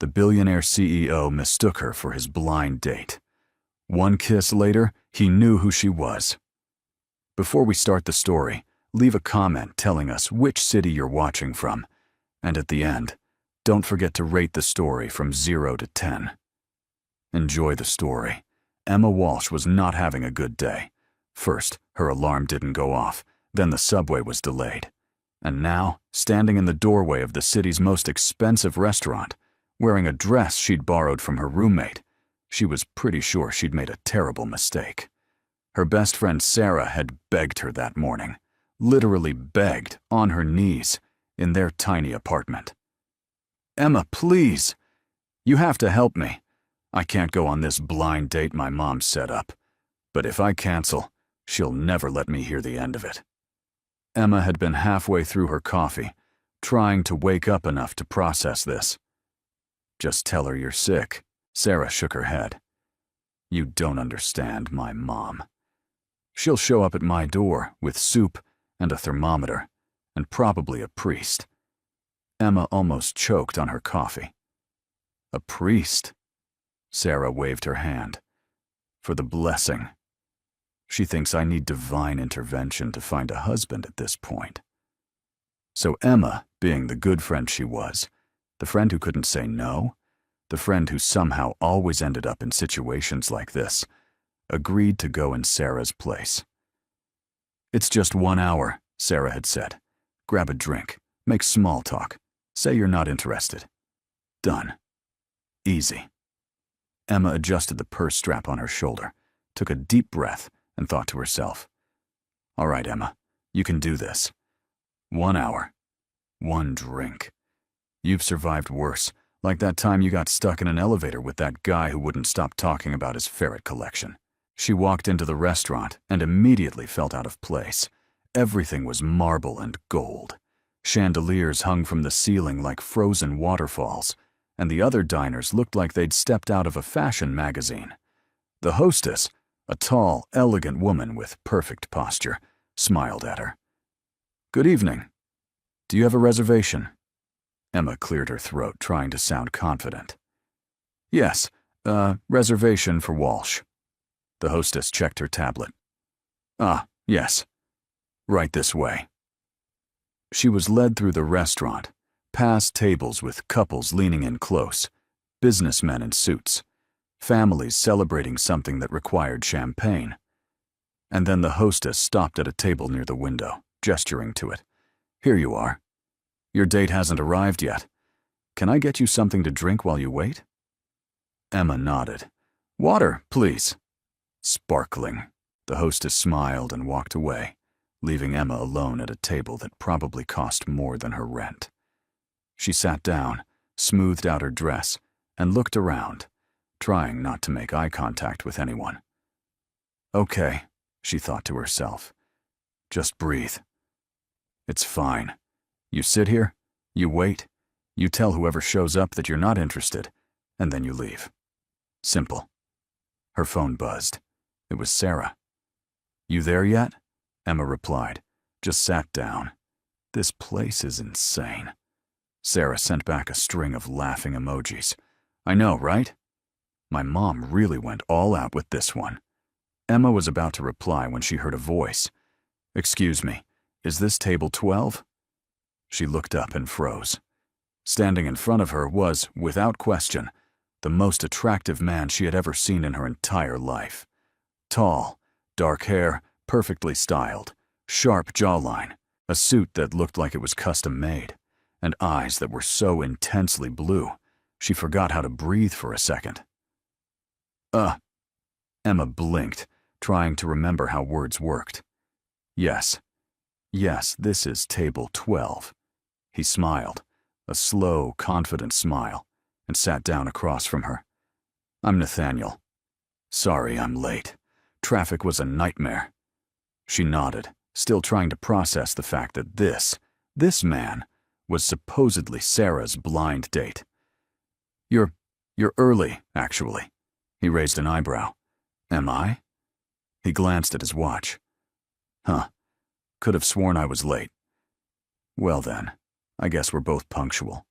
The billionaire CEO mistook her for his blind date. One kiss later, he knew who she was. Before we start the story, leave a comment telling us which city you're watching from. And at the end, don't forget to rate the story from 0 to 10. Enjoy the story. Emma Walsh was not having a good day. First, her alarm didn't go off, then the subway was delayed. And now, standing in the doorway of the city's most expensive restaurant, wearing a dress she'd borrowed from her roommate, she was pretty sure she'd made a terrible mistake. Her best friend Sarah had begged her that morning, literally begged, on her knees, in their tiny apartment. "Emma, please! You have to help me. I can't go on this blind date my mom set up. But if I cancel, she'll never let me hear the end of it." Emma had been halfway through her coffee, trying to wake up enough to process this. "Just tell her you're sick." Sarah shook her head. "You don't understand my mom. She'll show up at my door with soup and a thermometer, and probably a priest." Emma almost choked on her coffee. "A priest?" Sarah waved her hand. "For the blessing. She thinks I need divine intervention to find a husband at this point." So Emma, being the good friend she was, the friend who couldn't say no, the friend who somehow always ended up in situations like this, agreed to go in Sarah's place. "It's just 1 hour," Sarah had said. "Grab a drink, make small talk, say you're not interested. Done. Easy." Emma adjusted the purse strap on her shoulder, took a deep breath, and thought to herself, "All right, Emma, you can do this. 1 hour. 1 drink. You've survived worse, like that time you got stuck in an elevator with that guy who wouldn't stop talking about his ferret collection." She walked into the restaurant and immediately felt out of place. Everything was marble and gold. Chandeliers hung from the ceiling like frozen waterfalls, and the other diners looked like they'd stepped out of a fashion magazine. The hostess, a tall, elegant woman with perfect posture, smiled at her. "Good evening. Do you have a reservation?" Emma cleared her throat, trying to sound confident. "Yes, reservation for Walsh." The hostess checked her tablet. "Ah, yes. Right this way." She was led through the restaurant, past tables with couples leaning in close, businessmen in suits, families celebrating something that required champagne. And then the hostess stopped at a table near the window, gesturing to it. "Here you are. Your date hasn't arrived yet. Can I get you something to drink while you wait?" Emma nodded. "Water, please." Sparkling. The hostess smiled and walked away, leaving Emma alone at a table that probably cost more than her rent. She sat down, smoothed out her dress, and looked around, trying not to make eye contact with anyone. "Okay," she thought to herself. "Just breathe. It's fine. You sit here, you wait, you tell whoever shows up that you're not interested, and then you leave. Simple." Her phone buzzed. It was Sarah. "You there yet?" Emma replied. "Just sat down. This place is insane." Sarah sent back a string of laughing emojis. "I know, right? My mom really went all out with this one." Emma was about to reply when she heard a voice. "Excuse me, is this table 12? She looked up and froze. Standing in front of her was, without question, the most attractive man she had ever seen in her entire life. Tall, dark hair, perfectly styled, sharp jawline, a suit that looked like it was custom-made, and eyes that were so intensely blue, she forgot how to breathe for a second. Emma blinked, trying to remember how words worked. Yes, this is table 12. He smiled, a slow, confident smile, and sat down across from her. "I'm Nathaniel. Sorry I'm late. Traffic was a nightmare." She nodded, still trying to process the fact that this man, was supposedly Sarah's blind date. You're early, actually." He raised an eyebrow. "Am I?" He glanced at his watch. "Huh. Could have sworn I was late. Well then, I guess we're both punctual."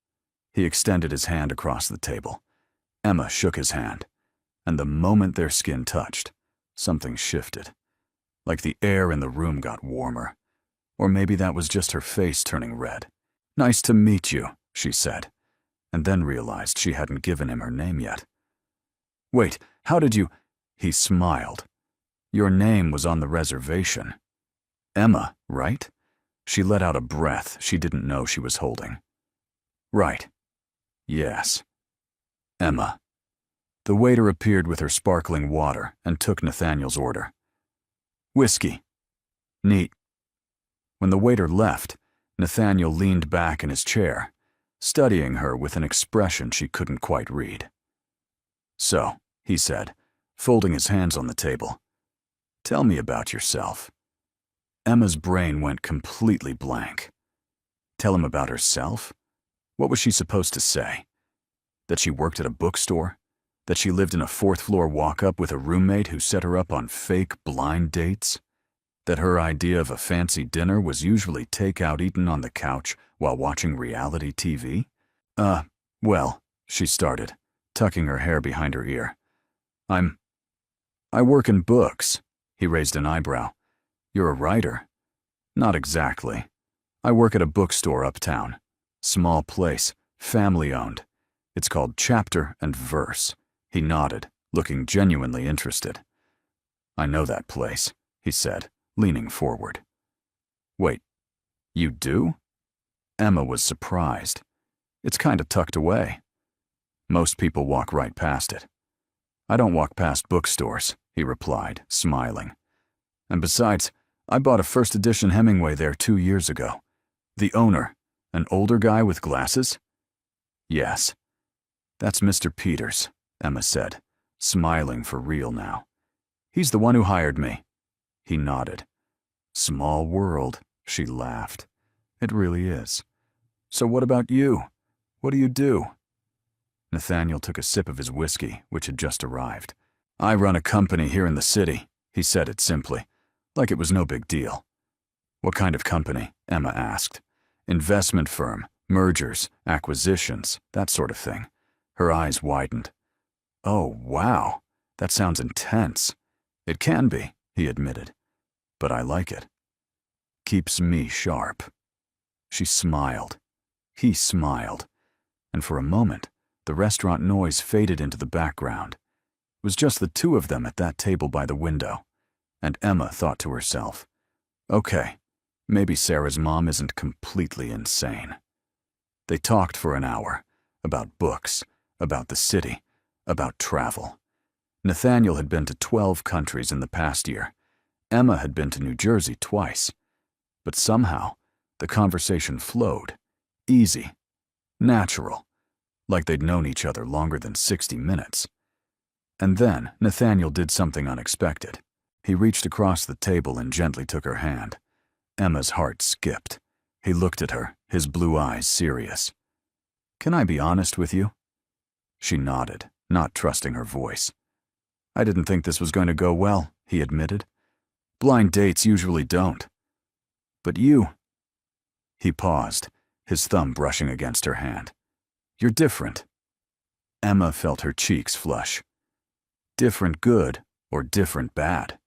He extended his hand across the table. Emma shook his hand, and the moment their skin touched, something shifted. Like the air in the room got warmer. Or maybe that was just her face turning red. "Nice to meet you," she said, and then realized she hadn't given him her name yet. "Wait, how did you—" He smiled. "Your name was on the reservation. Emma, right?" She let out a breath she didn't know she was holding. "Right. Yes. Emma." The waiter appeared with her sparkling water and took Nathaniel's order. "Whiskey." "Neat." When the waiter left, Nathaniel leaned back in his chair, studying her with an expression she couldn't quite read. "So," he said, folding his hands on the table, "tell me about yourself." Emma's brain went completely blank. Tell him about herself? What was she supposed to say? That she worked at a bookstore? That she lived in a fourth-floor walk-up with a roommate who set her up on fake blind dates? That her idea of a fancy dinner was usually takeout eaten on the couch while watching reality TV? Well, she started, tucking her hair behind her ear. I work in books." He raised an eyebrow. "You're a writer?" "Not exactly. I work at a bookstore uptown. Small place, family-owned. It's called Chapter and Verse." He nodded, looking genuinely interested. "I know that place," he said, leaning forward. "Wait, you do?" Emma was surprised. "It's kind of tucked away." "Most people walk right past it." "I don't walk past bookstores," he replied, smiling. "And besides, I bought a first-edition Hemingway there 2 years ago. The owner, an older guy with glasses?" "Yes." "That's Mr. Peters," Emma said, smiling for real now. "He's the one who hired me." He nodded. "Small world," she laughed. "It really is. So what about you? What do you do?" Nathaniel took a sip of his whiskey, which had just arrived. "I run a company here in the city," he said it simply, like it was no big deal. "What kind of company?" Emma asked. "Investment firm, mergers, acquisitions, that sort of thing." Her eyes widened. "Oh, wow, that sounds intense." "It can be," he admitted, "but I like it. Keeps me sharp." She smiled. He smiled. And for a moment, the restaurant noise faded into the background. It was just the two of them at that table by the window. And Emma thought to herself, "Okay, maybe Sarah's mom isn't completely insane." They talked for an hour, about books, about the city, about travel. Nathaniel had been to 12 countries in the past year. Emma had been to New Jersey twice. But somehow, the conversation flowed, easy, natural, like they'd known each other longer than 60 minutes. And then Nathaniel did something unexpected. He reached across the table and gently took her hand. Emma's heart skipped. He looked at her, his blue eyes serious. "Can I be honest with you?" She nodded, not trusting her voice. "I didn't think this was going to go well," he admitted. "Blind dates usually don't. But you—" He paused, his thumb brushing against her hand. "You're different." Emma felt her cheeks flush. "Different good or different bad?"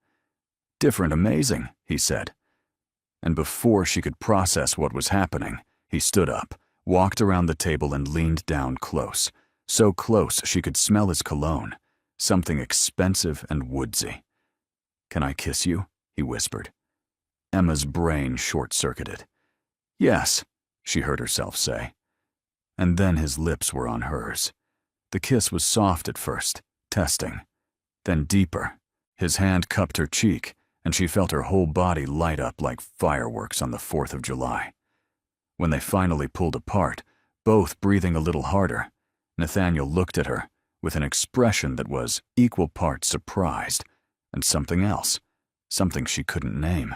"Different amazing," he said. And before she could process what was happening, he stood up, walked around the table and leaned down close, so close she could smell his cologne, something expensive and woodsy. "Can I kiss you?" he whispered. Emma's brain short-circuited. "Yes," she heard herself say. And then his lips were on hers. The kiss was soft at first, testing, then deeper. His hand cupped her cheek, and she felt her whole body light up like fireworks on the 4th of July. When they finally pulled apart, both breathing a little harder, Nathaniel looked at her with an expression that was equal parts surprised and something else, something she couldn't name.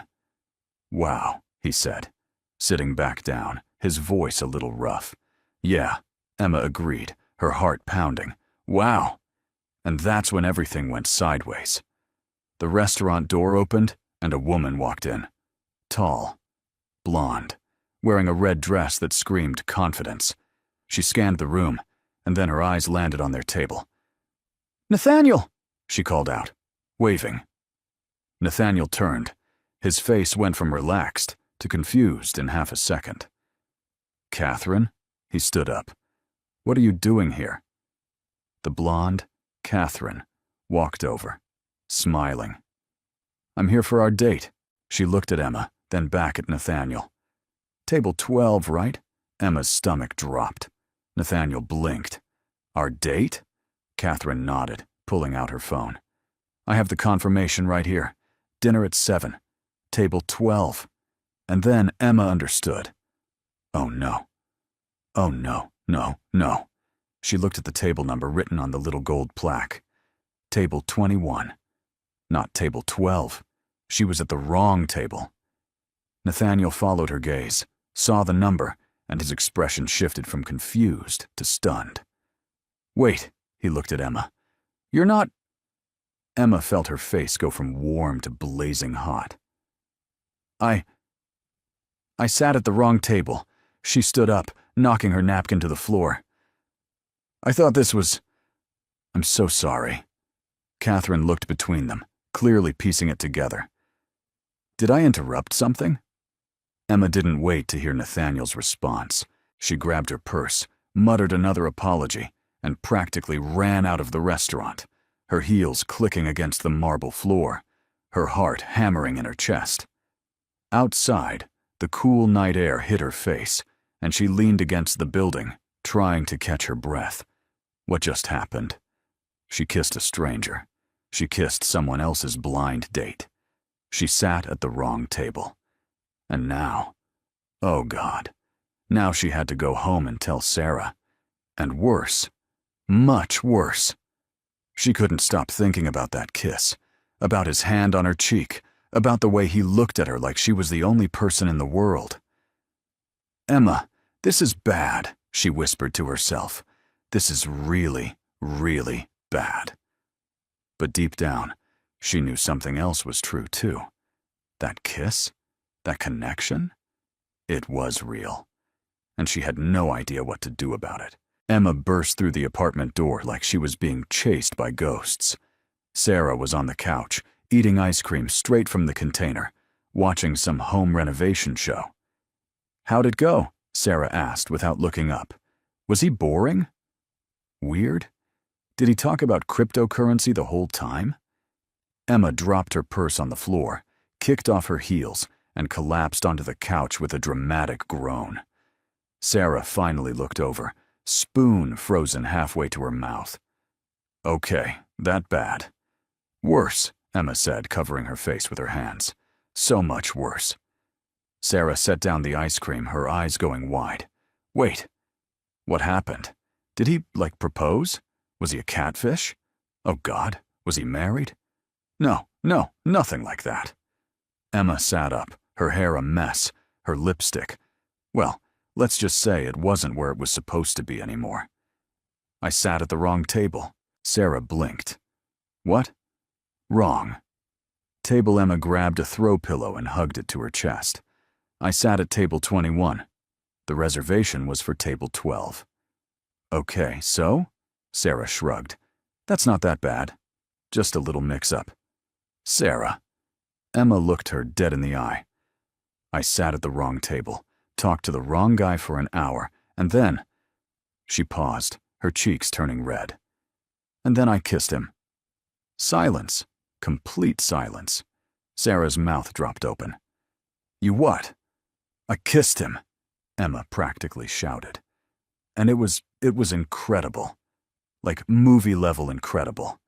"Wow," he said, sitting back down, his voice a little rough. "Yeah," Emma agreed, her heart pounding. "Wow." And that's when everything went sideways. The restaurant door opened, and a woman walked in. Tall, blonde, wearing a red dress that screamed confidence. She scanned the room, and then her eyes landed on their table. "Nathaniel!" she called out, waving. Nathaniel turned. His face went from relaxed to confused in half a second. "Catherine?" He stood up. "What are you doing here?" The blonde, Catherine, walked over, smiling. "I'm here for our date." She looked at Emma, then back at Nathaniel. "Table 12, right?" Emma's stomach dropped. Nathaniel blinked. "Our date?" Catherine nodded, pulling out her phone. "I have the confirmation right here. Dinner at 7. Table 12. And then Emma understood. Oh no. Oh no, no, no. She looked at the table number written on the little gold plaque. Table 21. Not table 12. She was at the wrong table. Nathaniel followed her gaze, saw the number, and his expression shifted from confused to stunned. "Wait," he looked at Emma. "You're not—" Emma felt her face go from warm to blazing hot. I sat at the wrong table." She stood up, knocking her napkin to the floor. "I thought this was— I'm so sorry." Catherine looked between them, clearly piecing it together. "Did I interrupt something?" Emma didn't wait to hear Nathaniel's response. She grabbed her purse, muttered another apology, and practically ran out of the restaurant, her heels clicking against the marble floor, her heart hammering in her chest. Outside, the cool night air hit her face, and she leaned against the building, trying to catch her breath. What just happened? She kissed a stranger. She kissed someone else's blind date. She sat at the wrong table. And now, oh God, now she had to go home and tell Sarah. And worse, much worse. She couldn't stop thinking about that kiss, about his hand on her cheek, about the way he looked at her like she was the only person in the world. "Emma, this is bad," she whispered to herself. "This is really, really bad." But deep down, she knew something else was true too. That kiss, that connection, it was real. And she had no idea what to do about it. Emma burst through the apartment door like she was being chased by ghosts. Sarah was on the couch, eating ice cream straight from the container, watching some home renovation show. "How'd it go?" Sarah asked without looking up. "Was he boring? Weird? Did he talk about cryptocurrency the whole time?" Emma dropped her purse on the floor, kicked off her heels, and collapsed onto the couch with a dramatic groan. Sarah finally looked over, spoon frozen halfway to her mouth. "Okay, that bad." "Worse," Emma said, covering her face with her hands. "So much worse." Sarah set down the ice cream, her eyes going wide. "Wait, what happened? Did he, propose? Was he a catfish? Oh God, was he married? No, nothing like that." Emma sat up, her hair a mess, her lipstick. Well, let's just say it wasn't where it was supposed to be anymore. "I sat at the wrong table." Sarah blinked. "What?" "Wrong." Table Emma grabbed a throw pillow and hugged it to her chest. "I sat at table 21. The reservation was for table 12. "Okay, so?" Sarah shrugged. "That's not that bad. Just a little mix-up." "Sarah." Emma looked her dead in the eye. "I sat at the wrong table, talked to the wrong guy for an hour, and then—" She paused, her cheeks turning red. "And then I kissed him." Silence. Complete silence. Sarah's mouth dropped open. "You what?" "I kissed him," Emma practically shouted. And it was incredible. Like movie-level incredible.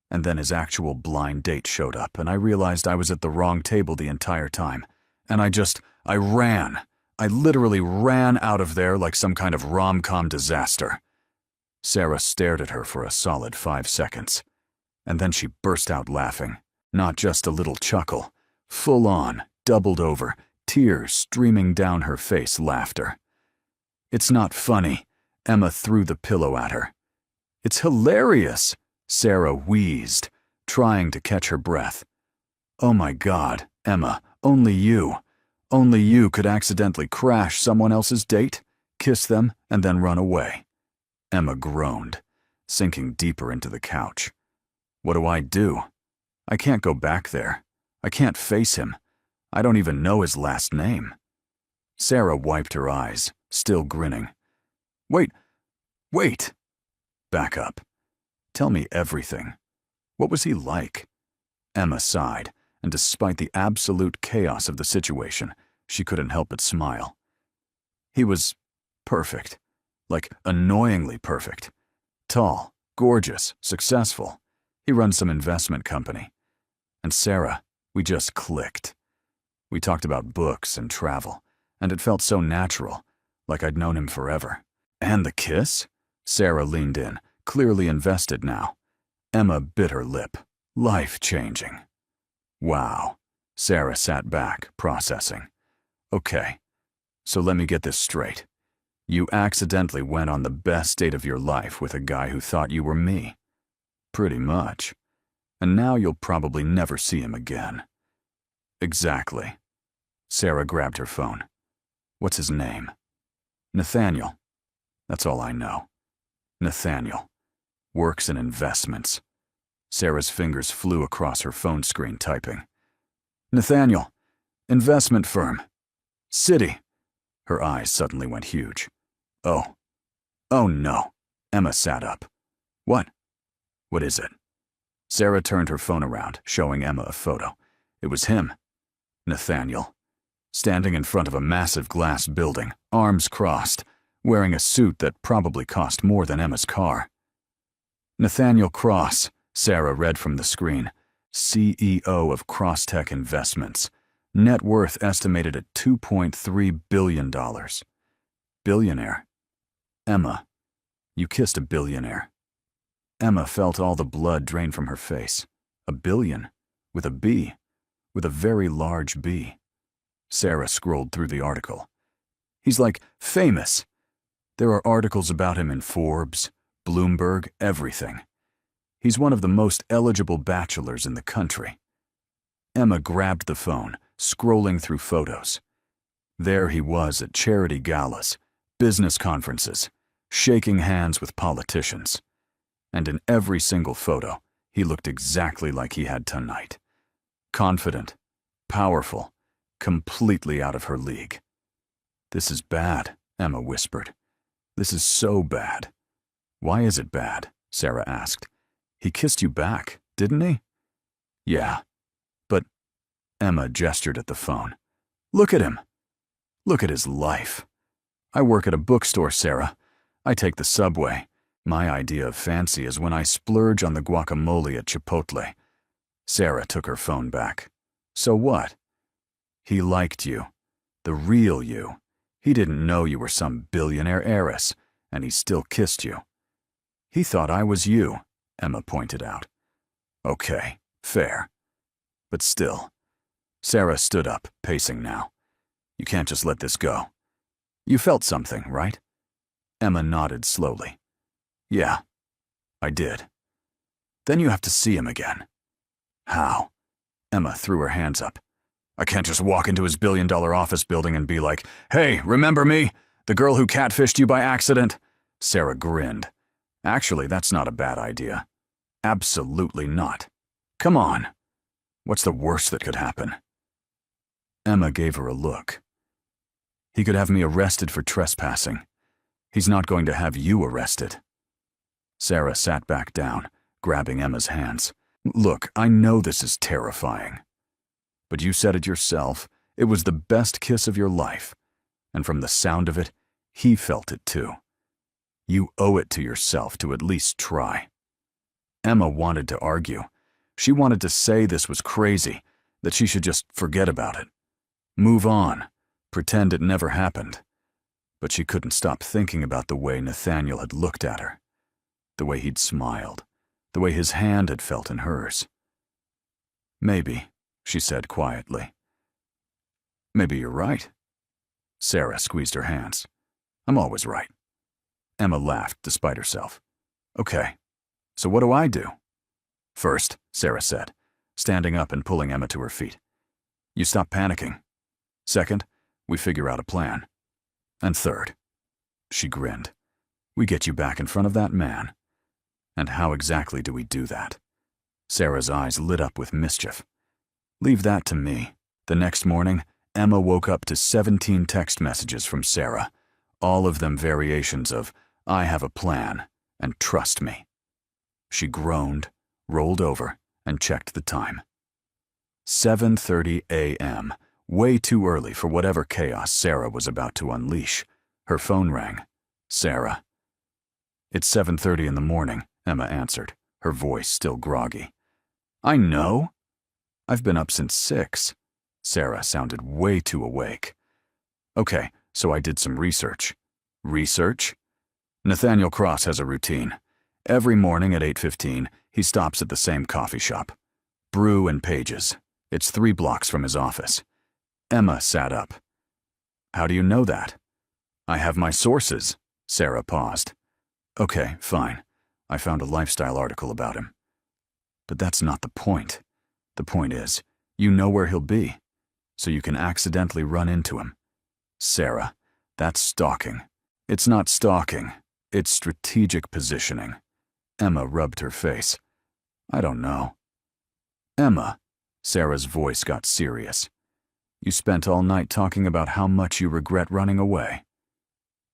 And then his actual blind date showed up, and I realized I was at the wrong table the entire time. And I ran. I literally ran out of there like some kind of rom-com disaster. Sarah stared at her for a solid 5 seconds. And then she burst out laughing. Not just a little chuckle. Full on, doubled over, tears streaming down her face laughter. "It's not funny." Emma threw the pillow at her. "It's hilarious," Sarah wheezed, trying to catch her breath. "Oh my God, Emma, only you could accidentally crash someone else's date? kiss them, and then run away. Emma groaned, sinking deeper into the couch. What do I do? I can't go back there. I can't face him. I don't even know his last name. Sarah wiped her eyes, still grinning. Wait. Back up. Tell me everything. What was he like? Emma sighed, and despite the absolute chaos of the situation, she couldn't help but smile. He was perfect. Like, annoyingly perfect. Tall, gorgeous, successful. He runs some investment company. And Sarah, we just clicked. We talked about books and travel, and it felt so natural, like I'd known him forever. And the kiss? Sarah leaned in, clearly invested now. Emma bit her lip. Life-changing. Wow. Sarah sat back, processing. Okay, so let me get this straight. You accidentally went on the best date of your life with a guy who thought you were me. Pretty much. And now you'll probably never see him again. Exactly. Sarah grabbed her phone. What's his name? Nathaniel. That's all I know. Nathaniel. Works in investments. Sarah's fingers flew across her phone screen, typing. Nathaniel. Investment firm. City. Her eyes suddenly went huge. Oh. Oh no. Emma sat up. What? What is it? Sarah turned her phone around, showing Emma a photo. It was him. Nathaniel. Standing in front of a massive glass building, arms crossed, wearing a suit that probably cost more than Emma's car. Nathaniel Cross, Sarah read from the screen. CEO of Crosstech Investments. Net worth estimated at $2.3 billion. Billionaire. Emma, you kissed a billionaire. Emma felt all the blood drain from her face. A billion. With a B. With a very large B. Sarah scrolled through the article. He's like famous. There are articles about him in Forbes, Bloomberg, everything. He's one of the most eligible bachelors in the country. Emma grabbed the phone, scrolling through photos. There he was at charity galas, business conferences, shaking hands with politicians. And in every single photo, he looked exactly like he had tonight. Confident, powerful, completely out of her league. This is bad, Emma whispered. This is so bad. Why is it bad? Sarah asked. He kissed you back, didn't he? Yeah, but Emma gestured at the phone. Look at him. Look at his life. I work at a bookstore, Sarah. I take the subway. My idea of fancy is when I splurge on the guacamole at Chipotle. Sarah took her phone back. So what? He liked you. The real you. He didn't know you were some billionaire heiress, and he still kissed you. He thought I was you, Emma pointed out. Okay, fair. But still. Sarah stood up, pacing now. You can't just let this go. You felt something, right? Emma nodded slowly. Yeah, I did. Then you have to see him again. How? Emma threw her hands up. I can't just walk into his billion-dollar office building and be like, hey, remember me? The girl who catfished you by accident? Sarah grinned. Actually, that's not a bad idea. Absolutely not. Come on. What's the worst that could happen? Emma gave her a look. He could have me arrested for trespassing. He's not going to have you arrested. Sarah sat back down, grabbing Emma's hands. Look, I know this is terrifying. But you said it yourself. It was the best kiss of your life. And from the sound of it, he felt it too. You owe it to yourself to at least try. Emma wanted to argue. She wanted to say this was crazy, that she should just forget about it. Move on. Pretend it never happened. But she couldn't stop thinking about the way Nathaniel had looked at her. The way he'd smiled. The way his hand had felt in hers. Maybe, she said quietly. Maybe you're right. Sarah squeezed her hands. I'm always right. Emma laughed despite herself. Okay, so what do I do? First, Sarah said, standing up and pulling Emma to her feet. You stop panicking. Second, we figure out a plan. And third, She grinned. "We get you back in front of that man." "And how exactly do we do that?" Sarah's eyes lit up with mischief. "Leave that to me." The next morning, Emma woke up to 17 text messages from Sarah, all of them variations of, "I have a plan," and "trust me." She groaned, rolled over, and checked the time. 7:30 a.m., way too early for whatever chaos Sarah was about to unleash. Her phone rang. Sarah. "It's 7:30 in the morning," Emma answered, her voice still groggy. "I know. I've been up since 6. Sarah sounded way too awake. "Okay, so I did some research." "Research?" "Nathaniel Cross has a routine. Every morning at 8:15, he stops at the same coffee shop. Brew and Pages. It's 3 blocks from his office." Emma sat up. "How do you know that?" "I have my sources." Sarah paused. "Okay, fine. I found a lifestyle article about him." "But that's not the point. The point is, you know where he'll be, so you can accidentally run into him." "Sarah, that's stalking." "It's not stalking. It's strategic positioning." Emma rubbed her face. "I don't know." "Emma," Sarah's voice got serious. "You spent all night talking about how much you regret running away.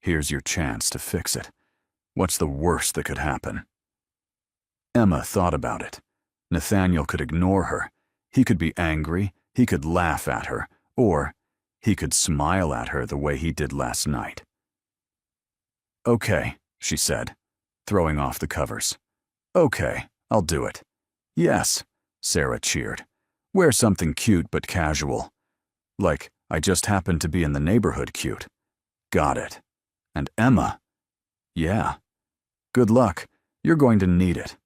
Here's your chance to fix it. What's the worst that could happen?" Emma thought about it. Nathaniel could ignore her. He could be angry, he could laugh at her, or he could smile at her the way he did last night. "Okay," she said, throwing off the covers. "Okay, I'll do it." "Yes," Sarah cheered. "Wear something cute but casual. Like, I just happened to be in the neighborhood cute." "Got it." "And Emma." "Yeah." "Good luck. You're going to need it."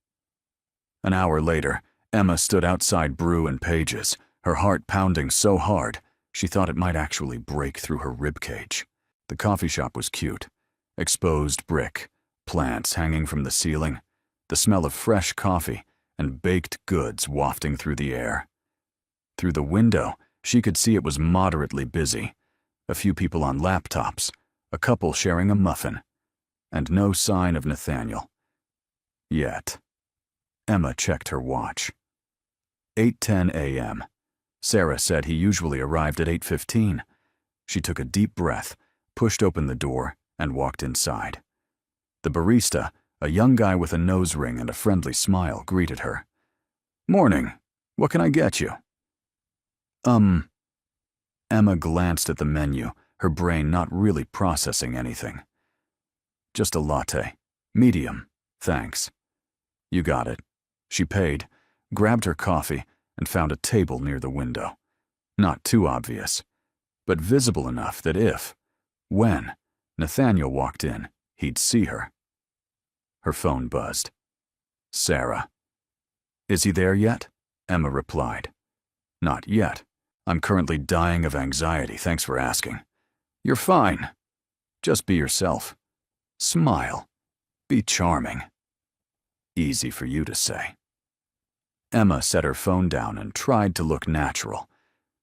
An hour later, Emma stood outside Brew and Pages, her heart pounding so hard she thought it might actually break through her ribcage. The coffee shop was cute. Exposed brick, plants hanging from the ceiling, the smell of fresh coffee, and baked goods wafting through the air. Through the window, she could see it was moderately busy. A few people on laptops, a couple sharing a muffin, and no sign of Nathaniel. Yet. Emma checked her watch. 8:10 a.m. Sarah said he usually arrived at 8:15. She took a deep breath, pushed open the door, and walked inside. The barista, a young guy with a nose ring and a friendly smile, greeted her. "Morning. What can I get you?" Emma glanced at the menu, her brain not really processing anything. "Just a latte. Medium. Thanks." "You got it." She paid, grabbed her coffee, and found a table near the window. Not too obvious, but visible enough that when Nathaniel walked in, he'd see her. Her phone buzzed. Sarah. "Is he there yet?" Emma replied. "Not yet. I'm currently dying of anxiety, thanks for asking." "You're fine. Just be yourself. Smile. Be charming." Easy for you to say. Emma set her phone down and tried to look natural.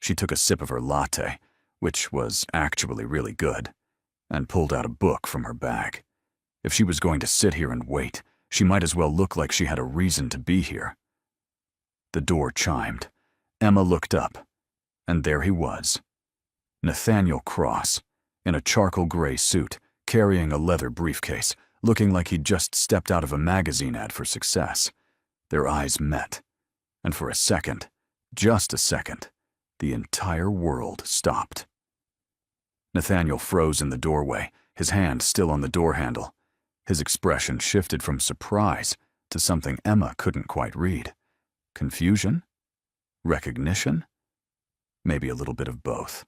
She took a sip of her latte, which was actually really good, and pulled out a book from her bag. If she was going to sit here and wait, she might as well look like she had a reason to be here. The door chimed. Emma looked up, and there he was. Nathaniel Cross, in a charcoal gray suit, carrying a leather briefcase, looking like he'd just stepped out of a magazine ad for success. Their eyes met, and for a second, just a second, the entire world stopped. Nathaniel froze in the doorway, his hand still on the door handle. His expression shifted from surprise to something Emma couldn't quite read. Confusion? Recognition? Maybe a little bit of both.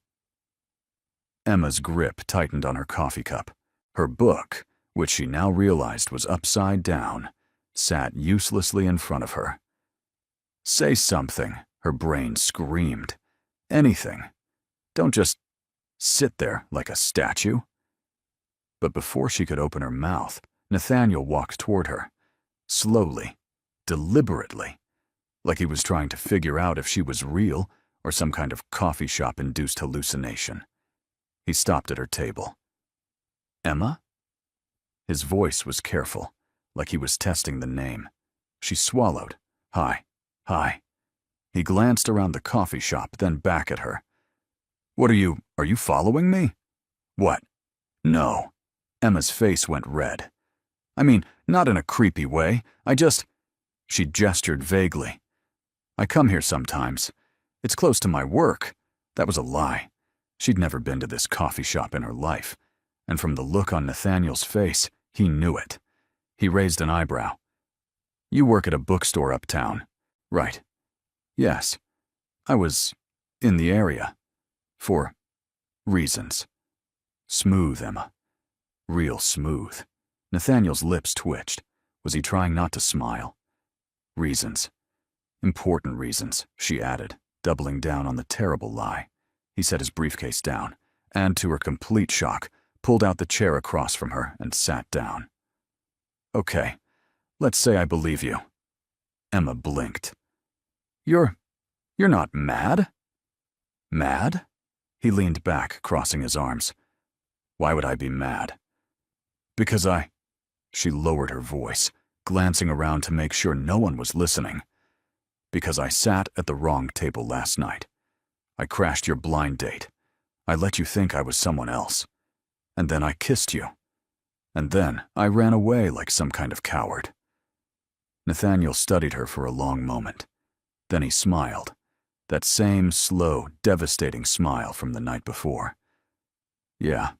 Emma's grip tightened on her coffee cup. Her book, which she now realized was upside down, sat uselessly in front of her. "Say something," her brain screamed. "Anything. Don't just sit there like a statue." But before she could open her mouth, Nathaniel walked toward her. Slowly, deliberately, like he was trying to figure out if she was real or some kind of coffee shop-induced hallucination. He stopped at her table. "Emma?" His voice was careful, like he was testing the name. She swallowed. Hi. Hi. He glanced around the coffee shop, then back at her. Are you following me? What? No. Emma's face went red. I mean, not in a creepy way. She gestured vaguely. I come here sometimes. It's close to my work. That was a lie. She'd never been to this coffee shop in her life, and from the look on Nathaniel's face, he knew it. He raised an eyebrow. You work at a bookstore uptown, right? Yes. I was in the area. For reasons. Smooth, Emma. Real smooth. Nathaniel's lips twitched. Was he trying not to smile? Reasons. Important reasons, she added, doubling down on the terrible lie. He set his briefcase down, and to her complete shock, pulled out the chair across from her and sat down. Okay, let's say I believe you. Emma blinked. You're not mad? Mad? He leaned back, crossing his arms. Why would I be mad? Because She lowered her voice, glancing around to make sure no one was listening. Because I sat at the wrong table last night. I crashed your blind date. I let you think I was someone else. And then I kissed you. And then I ran away like some kind of coward. Nathaniel studied her for a long moment. Then he smiled. That same slow, devastating smile from the night before. Yeah,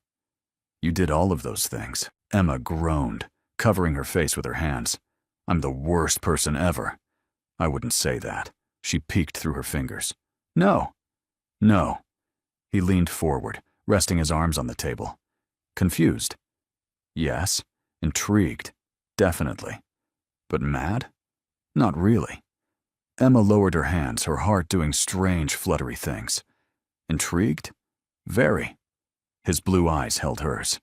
you did all of those things. Emma groaned, covering her face with her hands. I'm the worst person ever. I wouldn't say that. She peeked through her fingers. No. No. He leaned forward, resting his arms on the table. Confused. Yes. Intrigued. Definitely. But mad? Not really. Emma lowered her hands, her heart doing strange, fluttery things. Intrigued? Very. His blue eyes held hers.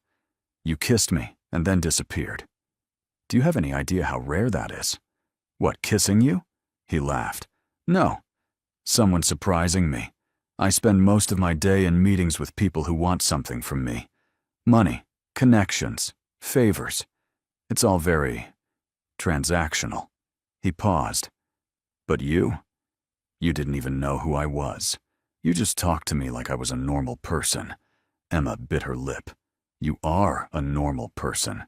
You kissed me and then disappeared. Do you have any idea how rare that is? What, kissing you? He laughed. No. Someone surprising me. I spend most of my day in meetings with people who want something from me. Money, connections, favors. It's all very transactional. He paused. But you didn't even know who I was. You just talked to me like I was a normal person. Emma bit her lip. You are a normal person.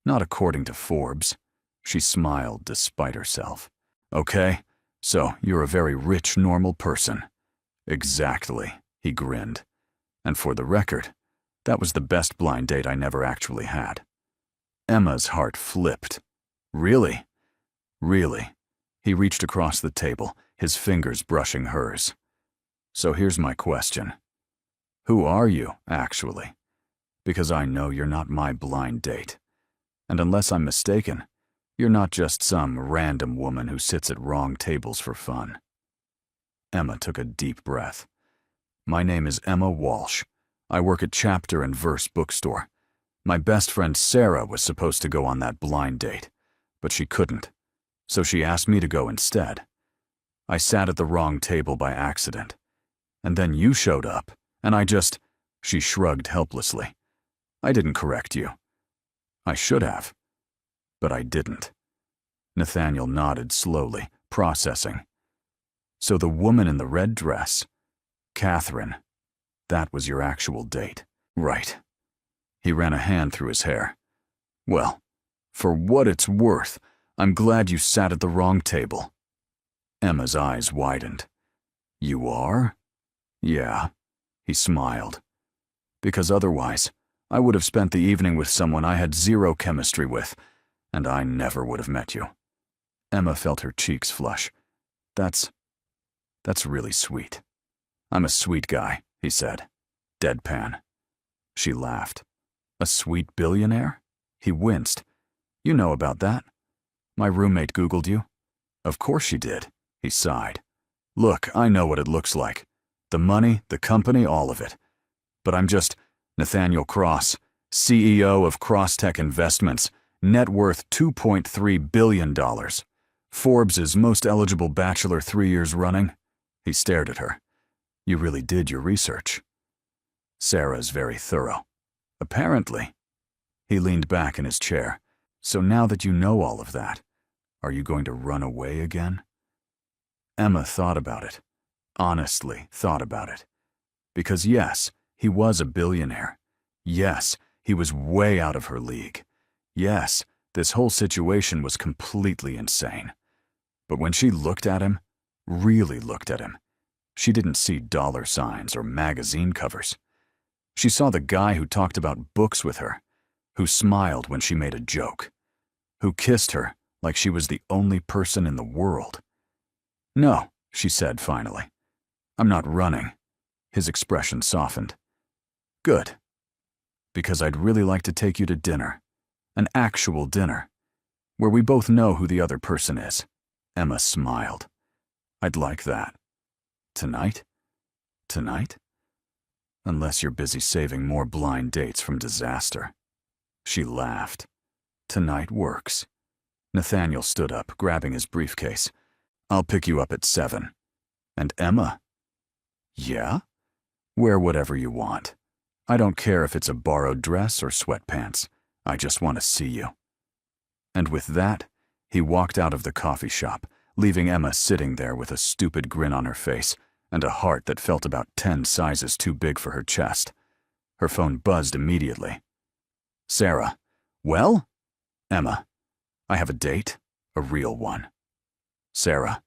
Not according to Forbes. She smiled despite herself. Okay, so you're a very rich, normal person. Exactly, he grinned. And for the record, that was the best blind date I never actually had. Emma's heart flipped. Really? Really? He reached across the table, his fingers brushing hers. So here's my question. Who are you, actually? Because I know you're not my blind date. And unless I'm mistaken, you're not just some random woman who sits at wrong tables for fun. Emma took a deep breath. My name is Emma Walsh. I work at Chapter and Verse bookstore. My best friend Sarah was supposed to go on that blind date, but she couldn't. So she asked me to go instead. I sat at the wrong table by accident. And then you showed up, and She shrugged helplessly. I didn't correct you. I should have. But I didn't. Nathaniel nodded slowly, processing. So the woman in the red dress, Catherine, that was your actual date. Right. He ran a hand through his hair. Well, for what it's worth, I'm glad you sat at the wrong table. Emma's eyes widened. You are? Yeah. He smiled. Because otherwise, I would have spent the evening with someone I had zero chemistry with, and I never would have met you. Emma felt her cheeks flush. That's really sweet. I'm a sweet guy, he said. Deadpan. She laughed. A sweet billionaire? He winced. You know about that? My roommate Googled you. Of course she did. He sighed. Look, I know what it looks like. The money, the company, all of it. But I'm just Nathaniel Cross, CEO of Crosstech Investments, net worth $2.3 billion. Forbes' most eligible bachelor 3 years running. He stared at her. You really did your research. Sarah's very thorough. Apparently. He leaned back in his chair. So now that you know all of that, are you going to run away again? Emma thought about it. Honestly thought about it. Because yes, he was a billionaire. Yes, he was way out of her league. Yes, this whole situation was completely insane. But when she looked at him, really looked at him, she didn't see dollar signs or magazine covers. She saw the guy who talked about books with her, who smiled when she made a joke, who kissed her like she was the only person in the world. "No," she said finally. "I'm not running." His expression softened. "Good. Because I'd really like to take you to dinner. An actual dinner, where we both know who the other person is." Emma smiled. "I'd like that. Tonight? Tonight? Unless you're busy saving more blind dates from disaster." She laughed. "Tonight works." Nathaniel stood up, grabbing his briefcase. "I'll pick you up at 7. And Emma?" "Yeah? Wear whatever you want. I don't care if it's a borrowed dress or sweatpants. I just want to see you." And with that, he walked out of the coffee shop, leaving Emma sitting there with a stupid grin on her face and a heart that felt about 10 sizes too big for her chest. Her phone buzzed immediately. "Sarah." "Well?" "Emma, I have a date, a real one." "Sarah."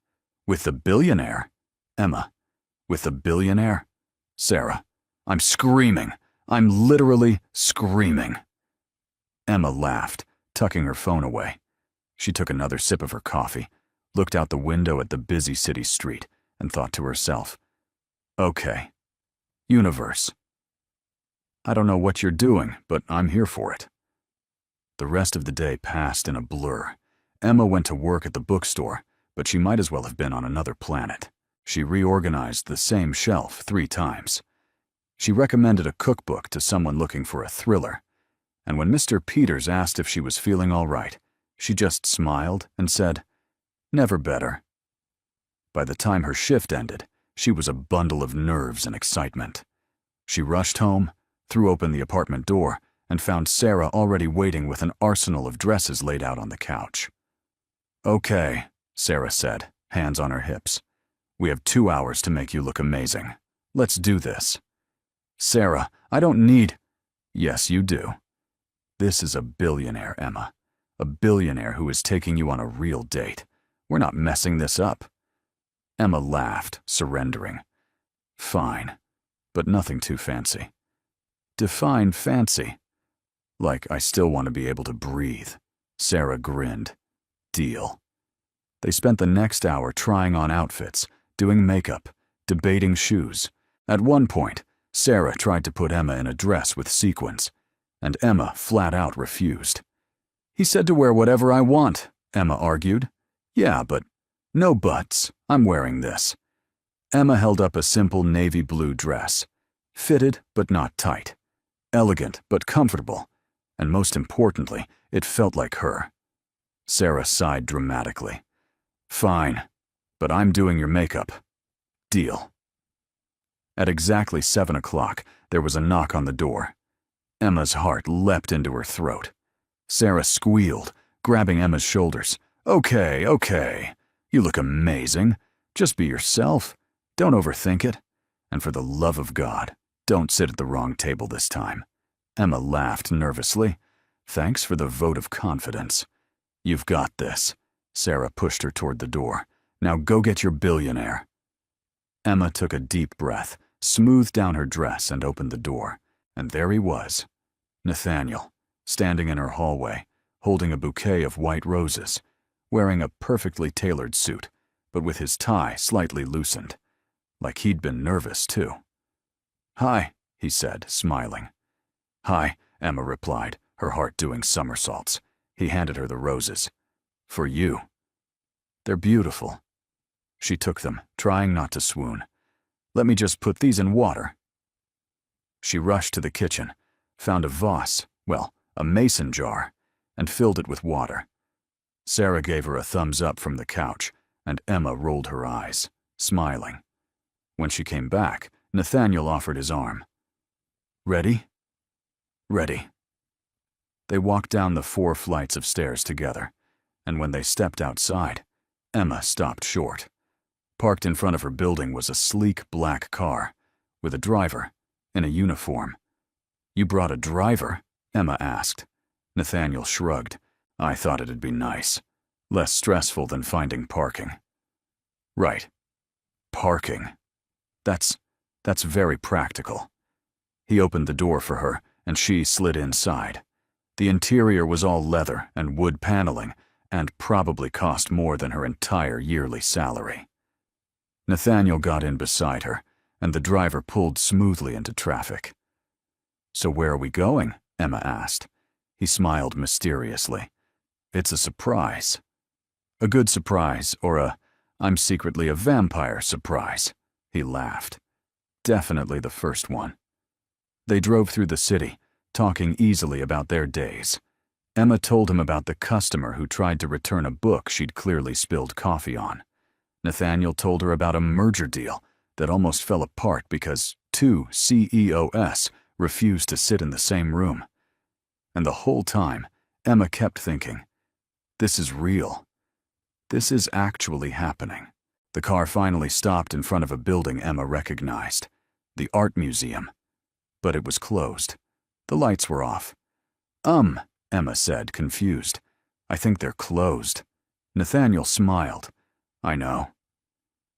"With the billionaire?" "Emma." "With the billionaire?" "Sarah." I'm screaming. I'm literally screaming. Emma laughed, tucking her phone away. She took another sip of her coffee, looked out the window at the busy city street, and thought to herself, "Okay, universe. I don't know what you're doing, but I'm here for it." The rest of the day passed in a blur. Emma went to work at the bookstore, but she might as well have been on another planet. She reorganized the same shelf 3 times. She recommended a cookbook to someone looking for a thriller, and when Mr. Peters asked if she was feeling all right, she just smiled and said, "Never better." By the time her shift ended, she was a bundle of nerves and excitement. She rushed home, threw open the apartment door, and found Sarah already waiting with an arsenal of dresses laid out on the couch. "Okay," Sarah said, hands on her hips. "We have 2 hours to make you look amazing. Let's do this." "Sarah, I don't need—" "Yes, you do. This is a billionaire, Emma. A billionaire who is taking you on a real date. We're not messing this up." Emma laughed, surrendering. "Fine, but nothing too fancy." "Define fancy." "Like I still want to be able to breathe." Sarah grinned. "Deal." They spent the next hour trying on outfits, doing makeup, debating shoes. At one point, Sarah tried to put Emma in a dress with sequins, and Emma flat out refused. "He said to wear whatever I want," Emma argued. "Yeah, but—" "No buts. I'm wearing this." Emma held up a simple navy blue dress. Fitted but not tight. Elegant but comfortable. And most importantly, it felt like her. Sarah sighed dramatically. "Fine, but I'm doing your makeup. Deal." At exactly 7 o'clock, there was a knock on the door. Emma's heart leapt into her throat. Sarah squealed, grabbing Emma's shoulders. "Okay, okay. You look amazing. Just be yourself. Don't overthink it. And for the love of God, don't sit at the wrong table this time." Emma laughed nervously. "Thanks for the vote of confidence." "You've got this." Sarah pushed her toward the door. "Now go get your billionaire." Emma took a deep breath, smoothed down her dress, and opened the door. And there he was, Nathaniel, standing in her hallway, holding a bouquet of white roses, wearing a perfectly tailored suit, but with his tie slightly loosened. Like he'd been nervous, too. "Hi," he said, smiling. "Hi," Emma replied, her heart doing somersaults. He handed her the roses. "For you." "They're beautiful." She took them, trying not to swoon. "Let me just put these in water." She rushed to the kitchen, found a a mason jar, and filled it with water. Sarah gave her a thumbs up from the couch, and Emma rolled her eyes, smiling. When she came back, Nathaniel offered his arm. "Ready?" "Ready." They walked down the 4 flights of stairs together, and when they stepped outside, Emma stopped short. Parked in front of her building was a sleek black car, with a driver, in a uniform. "You brought a driver?" Emma asked. Nathaniel shrugged. "I thought it'd be nice. Less stressful than finding parking." "Right. Parking. That's very practical." He opened the door for her, and she slid inside. The interior was all leather and wood paneling, and probably cost more than her entire yearly salary. Nathaniel got in beside her, and the driver pulled smoothly into traffic. "So where are we going?" Emma asked. He smiled mysteriously. "It's a surprise. A good surprise, or a I'm secretly a vampire surprise." He laughed. "Definitely the first one." They drove through the city, talking easily about their days. Emma told him about the customer who tried to return a book she'd clearly spilled coffee on. Nathaniel told her about a merger deal that almost fell apart because 2 CEOs refused to sit in the same room. And the whole time, Emma kept thinking, this is real. This is actually happening. The car finally stopped in front of a building Emma recognized, the art museum. But it was closed. The lights were off. Emma said, confused. "I think they're closed." Nathaniel smiled. "I know."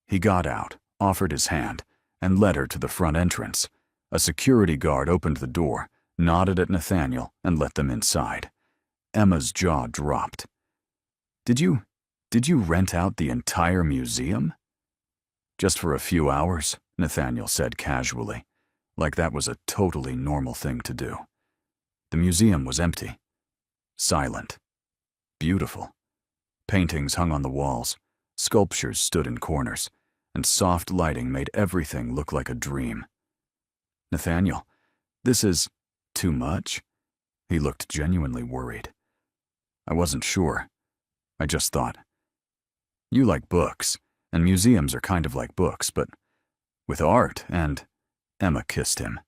He got out, offered his hand, and led her to the front entrance. A security guard opened the door, nodded at Nathaniel, and let them inside. Emma's jaw dropped. Did you rent out the entire museum?" "Just for a few hours," Nathaniel said casually, like that was a totally normal thing to do. The museum was empty. Silent. Beautiful. Paintings hung on the walls, sculptures stood in corners, and soft lighting made everything look like a dream. "Nathaniel, this is too much?" He looked genuinely worried. "I wasn't sure. I just thought. You like books, and museums are kind of like books, but with art and—" Emma kissed him.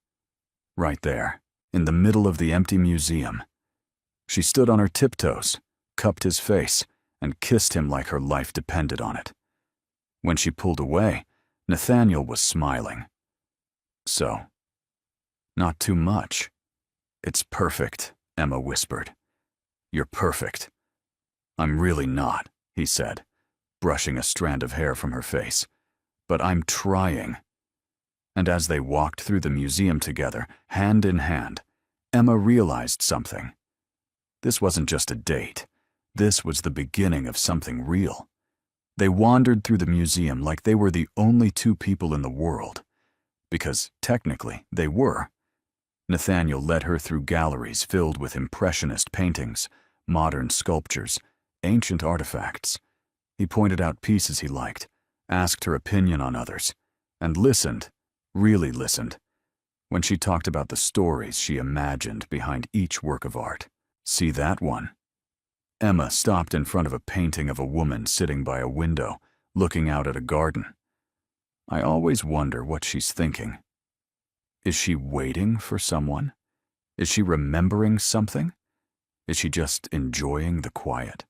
Right there, in the middle of the empty museum. She stood on her tiptoes, cupped his face, and kissed him like her life depended on it. When she pulled away, Nathaniel was smiling. "So, not too much." "It's perfect," Emma whispered. "You're perfect." "I'm really not," he said, brushing a strand of hair from her face. "But I'm trying." And as they walked through the museum together, hand in hand, Emma realized something. This wasn't just a date. This was the beginning of something real. They wandered through the museum like they were the only 2 people in the world. Because, technically, they were. Nathaniel led her through galleries filled with impressionist paintings, modern sculptures, ancient artifacts. He pointed out pieces he liked, asked her opinion on others, and listened, really listened, when she talked about the stories she imagined behind each work of art. "See that one?" Emma stopped in front of a painting of a woman sitting by a window, looking out at a garden. "I always wonder what she's thinking. Is she waiting for someone? Is she remembering something? Is she just enjoying the quiet?"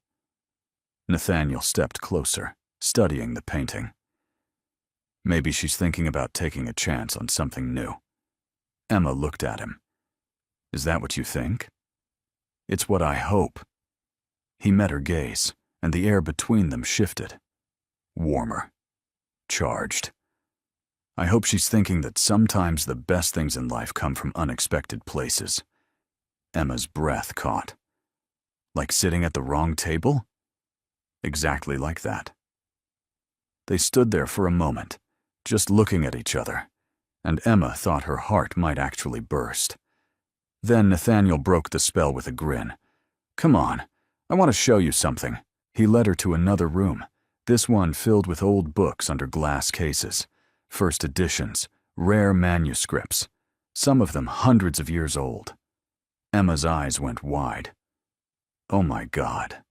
Nathaniel stepped closer, studying the painting. "Maybe she's thinking about taking a chance on something new." Emma looked at him. "Is that what you think?" "It's what I hope." He met her gaze, and the air between them shifted. Warmer. Charged. "I hope she's thinking that sometimes the best things in life come from unexpected places." Emma's breath caught. "Like sitting at the wrong table?" "Exactly like that." They stood there for a moment, just looking at each other, and Emma thought her heart might actually burst. Then Nathaniel broke the spell with a grin. "Come on, I want to show you something." He led her to another room, this one filled with old books under glass cases, first editions, rare manuscripts, some of them hundreds of years old. Emma's eyes went wide. "Oh my God.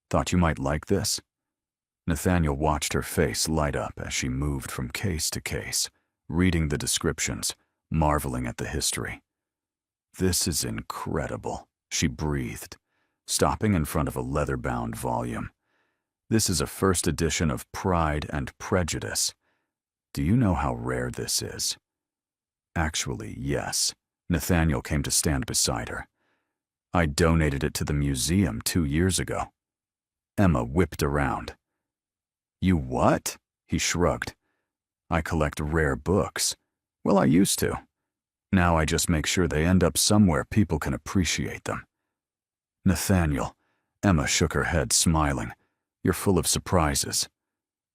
Thought you might like this?" Nathaniel watched her face light up as she moved from case to case, reading the descriptions, marveling at the history. "This is incredible," she breathed, stopping in front of a leather-bound volume. This is a first edition of Pride and Prejudice. Do you know how rare this is? Actually, yes. Nathaniel came to stand beside her. I donated it to the museum 2 years ago. Emma whipped around. You what? He shrugged. I collect rare books. Well, I used to. Now I just make sure they end up somewhere people can appreciate them. Nathaniel, Emma shook her head, smiling. You're full of surprises.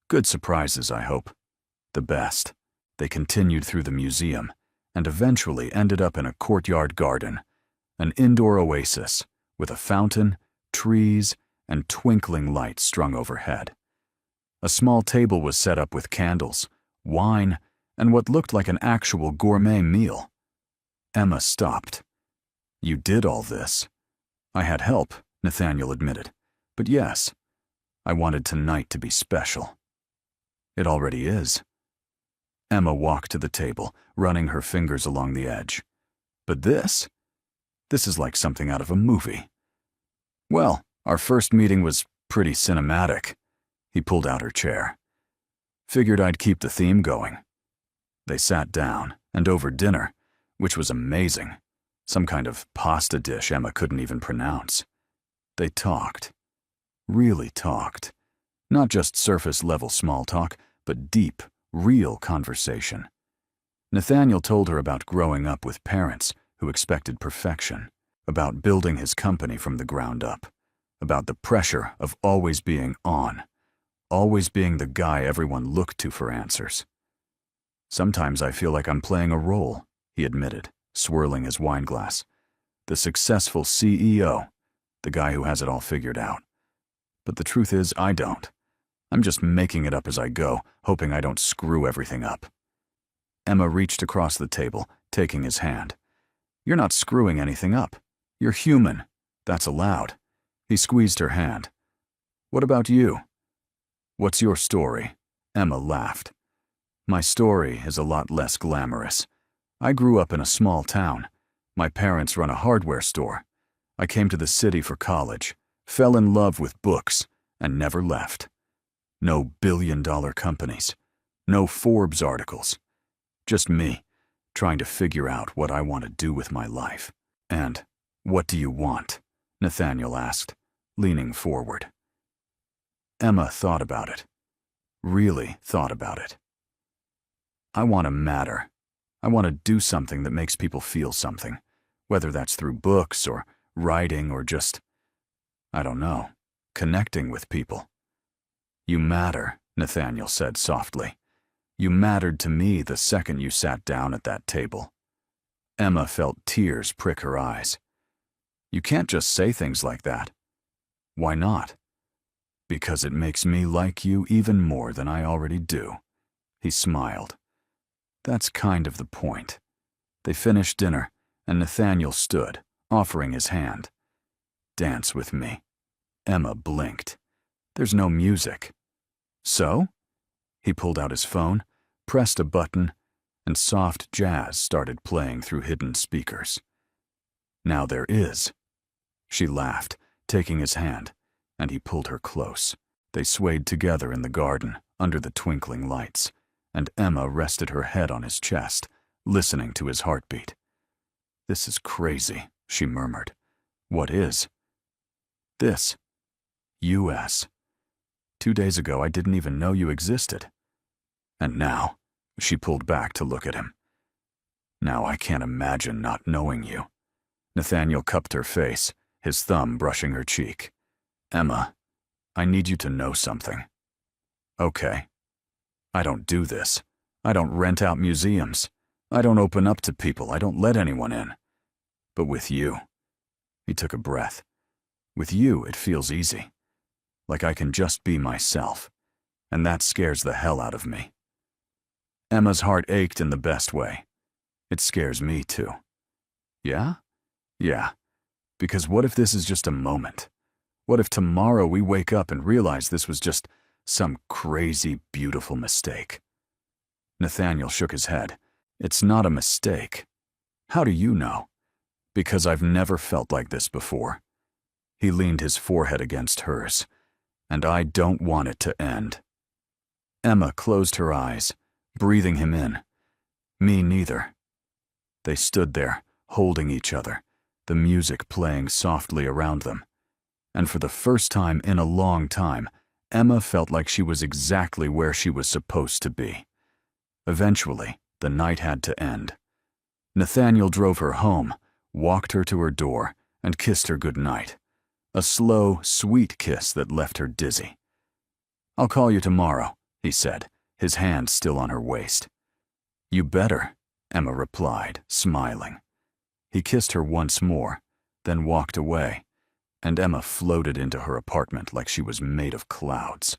Good surprises, I hope. The best. They continued through the museum and eventually ended up in a courtyard garden, an indoor oasis with a fountain, trees, and twinkling lights strung overhead. A small table was set up with candles, wine, and what looked like an actual gourmet meal. Emma stopped. You did all this. I had help, Nathaniel admitted. But yes, I wanted tonight to be special. It already is. Emma walked to the table, running her fingers along the edge. But this is like something out of a movie. Well, our first meeting was pretty cinematic. He pulled out her chair. Figured I'd keep the theme going. They sat down, and over dinner, which was amazing, some kind of pasta dish Emma couldn't even pronounce, they talked. Really talked. Not just surface-level small talk, but deep, real conversation. Nathaniel told her about growing up with parents who expected perfection, about building his company from the ground up, about the pressure of always being on, always being the guy everyone looked to for answers. Sometimes I feel like I'm playing a role, he admitted, swirling his wine glass. The successful CEO, the guy who has it all figured out. But the truth is, I don't. I'm just making it up as I go, hoping I don't screw everything up. Emma reached across the table, taking his hand. You're not screwing anything up. You're human. That's allowed. He squeezed her hand. What about you? What's your story? Emma laughed. My story is a lot less glamorous. I grew up in a small town. My parents run a hardware store. I came to the city for college, fell in love with books, and never left. No billion-dollar companies. No Forbes articles. Just me, trying to figure out what I want to do with my life. And what do you want? Nathaniel asked, leaning forward. Emma thought about it. Really thought about it. I want to matter. I want to do something that makes people feel something, whether that's through books or writing or just, I don't know, connecting with people. You matter, Nathaniel said softly. You mattered to me the second you sat down at that table. Emma felt tears prick her eyes. You can't just say things like that. Why not? Because it makes me like you even more than I already do. He smiled. That's kind of the point. They finished dinner, and Nathaniel stood, offering his hand. Dance with me. Emma blinked. There's no music. So? He pulled out his phone, pressed a button, and soft jazz started playing through hidden speakers. Now there is. She laughed, taking his hand, and he pulled her close. They swayed together in the garden, under the twinkling lights, and Emma rested her head on his chest, listening to his heartbeat. This is crazy, she murmured. What is? This. U.S. 2 days ago, I didn't even know you existed. And now, she pulled back to look at him. Now I can't imagine not knowing you. Nathaniel cupped her face, his thumb brushing her cheek. Emma, I need you to know something. Okay. I don't do this. I don't rent out museums. I don't open up to people. I don't let anyone in. But with you, he took a breath. With you, it feels easy. Like I can just be myself. And that scares the hell out of me. Emma's heart ached in the best way. It scares me too. Yeah? Yeah. Because what if this is just a moment? What if tomorrow we wake up and realize this was just some crazy, beautiful mistake? Nathaniel shook his head. It's not a mistake. How do you know? Because I've never felt like this before. He leaned his forehead against hers. And I don't want it to end. Emma closed her eyes, breathing him in. Me neither. They stood there, holding each other, the music playing softly around them. And for the first time in a long time, Emma felt like she was exactly where she was supposed to be. Eventually, the night had to end. Nathaniel drove her home, walked her to her door, and kissed her goodnight. A slow, sweet kiss that left her dizzy. "I'll call you tomorrow," he said, his hand still on her waist. "You better," Emma replied, smiling. He kissed her once more, then walked away, and Emma floated into her apartment like she was made of clouds.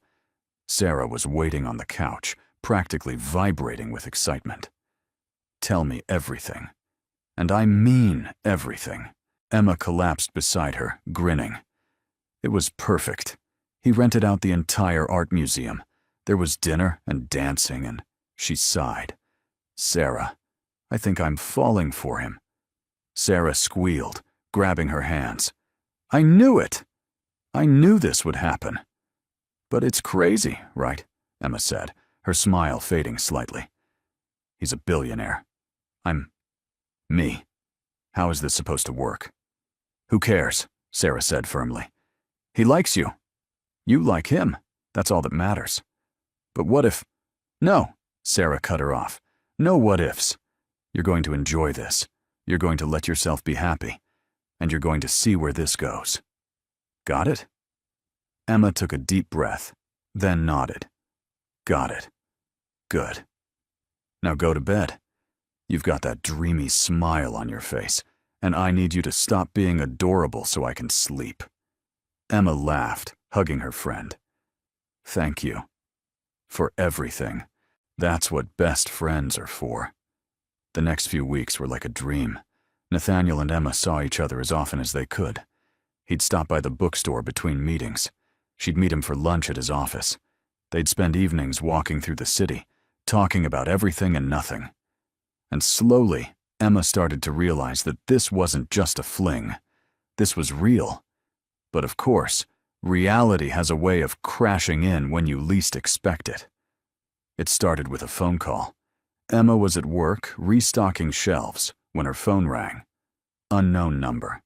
Sarah was waiting on the couch, practically vibrating with excitement. "Tell me everything. And I mean everything." Emma collapsed beside her, grinning. It was perfect. He rented out the entire art museum. There was dinner and dancing, and she sighed. "Sarah, I think I'm falling for him." Sarah squealed, grabbing her hands. "I knew it! I knew this would happen." "But it's crazy, right?" Emma said, her smile fading slightly. "He's a billionaire. I'm me. How is this supposed to work?" "Who cares?" Sarah said firmly. "He likes you. You like him. That's all that matters." "But what if—" "No," Sarah cut her off. "No what ifs. You're going to enjoy this. You're going to let yourself be happy. And you're going to see where this goes. Got it?" Emma took a deep breath, then nodded. "Got it. Good. Now go to bed. You've got that dreamy smile on your face, and I need you to stop being adorable so I can sleep." Emma laughed, hugging her friend. "Thank you. For everything. That's what best friends are for." The next few weeks were like a dream. Nathaniel and Emma saw each other as often as they could. He'd stop by the bookstore between meetings. She'd meet him for lunch at his office. They'd spend evenings walking through the city, talking about everything and nothing. And slowly, Emma started to realize that this wasn't just a fling. This was real. But of course, reality has a way of crashing in when you least expect it. It started with a phone call. Emma was at work, restocking shelves, when her phone rang. Unknown number.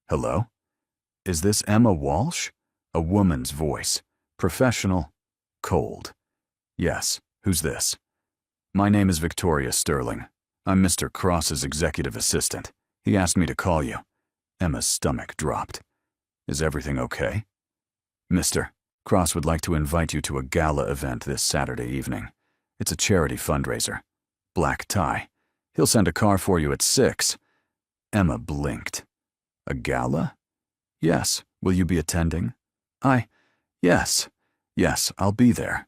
"Hello? Is this Emma Walsh?" A woman's voice. Professional, cold. "Yes, who's this?" "My name is Victoria Sterling. I'm Mr. Cross's executive assistant. He asked me to call you." Emma's stomach dropped. "Is everything okay?" "Mr. Cross would like to invite you to a gala event this Saturday evening. It's a charity fundraiser. Black tie. He'll send a car for you at 6. Emma blinked. "A gala?" "Yes. Will you be attending?" Yes. Yes, I'll be there."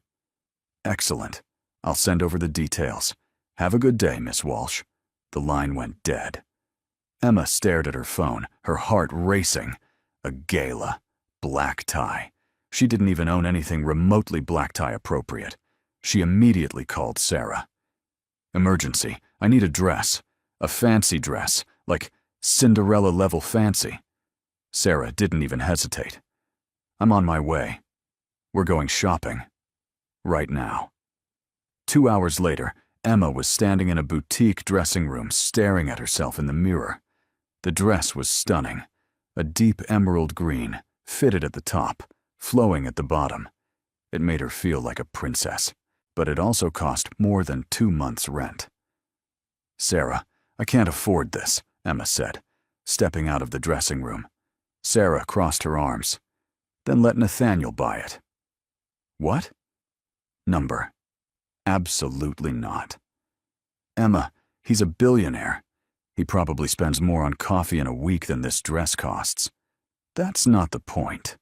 "Excellent. I'll send over the details. Have a good day, Miss Walsh." The line went dead. Emma stared at her phone, her heart racing. A gala. Black tie. She didn't even own anything remotely black tie appropriate. She immediately called Sarah. "Emergency. I need a dress. A fancy dress, like Cinderella-level fancy." Sarah didn't even hesitate. "I'm on my way. We're going shopping. Right now." 2 hours later, Emma was standing in a boutique dressing room staring at herself in the mirror. The dress was stunning. A deep emerald green, fitted at the top, flowing at the bottom. It made her feel like a princess, but it also cost more than 2 months' rent. "Sarah, I can't afford this," Emma said, stepping out of the dressing room. Sarah crossed her arms. "Then let Nathaniel buy it." "What?" "Number. Absolutely not." "Emma, he's a billionaire. He probably spends more on coffee in a week than this dress costs." "That's not the point."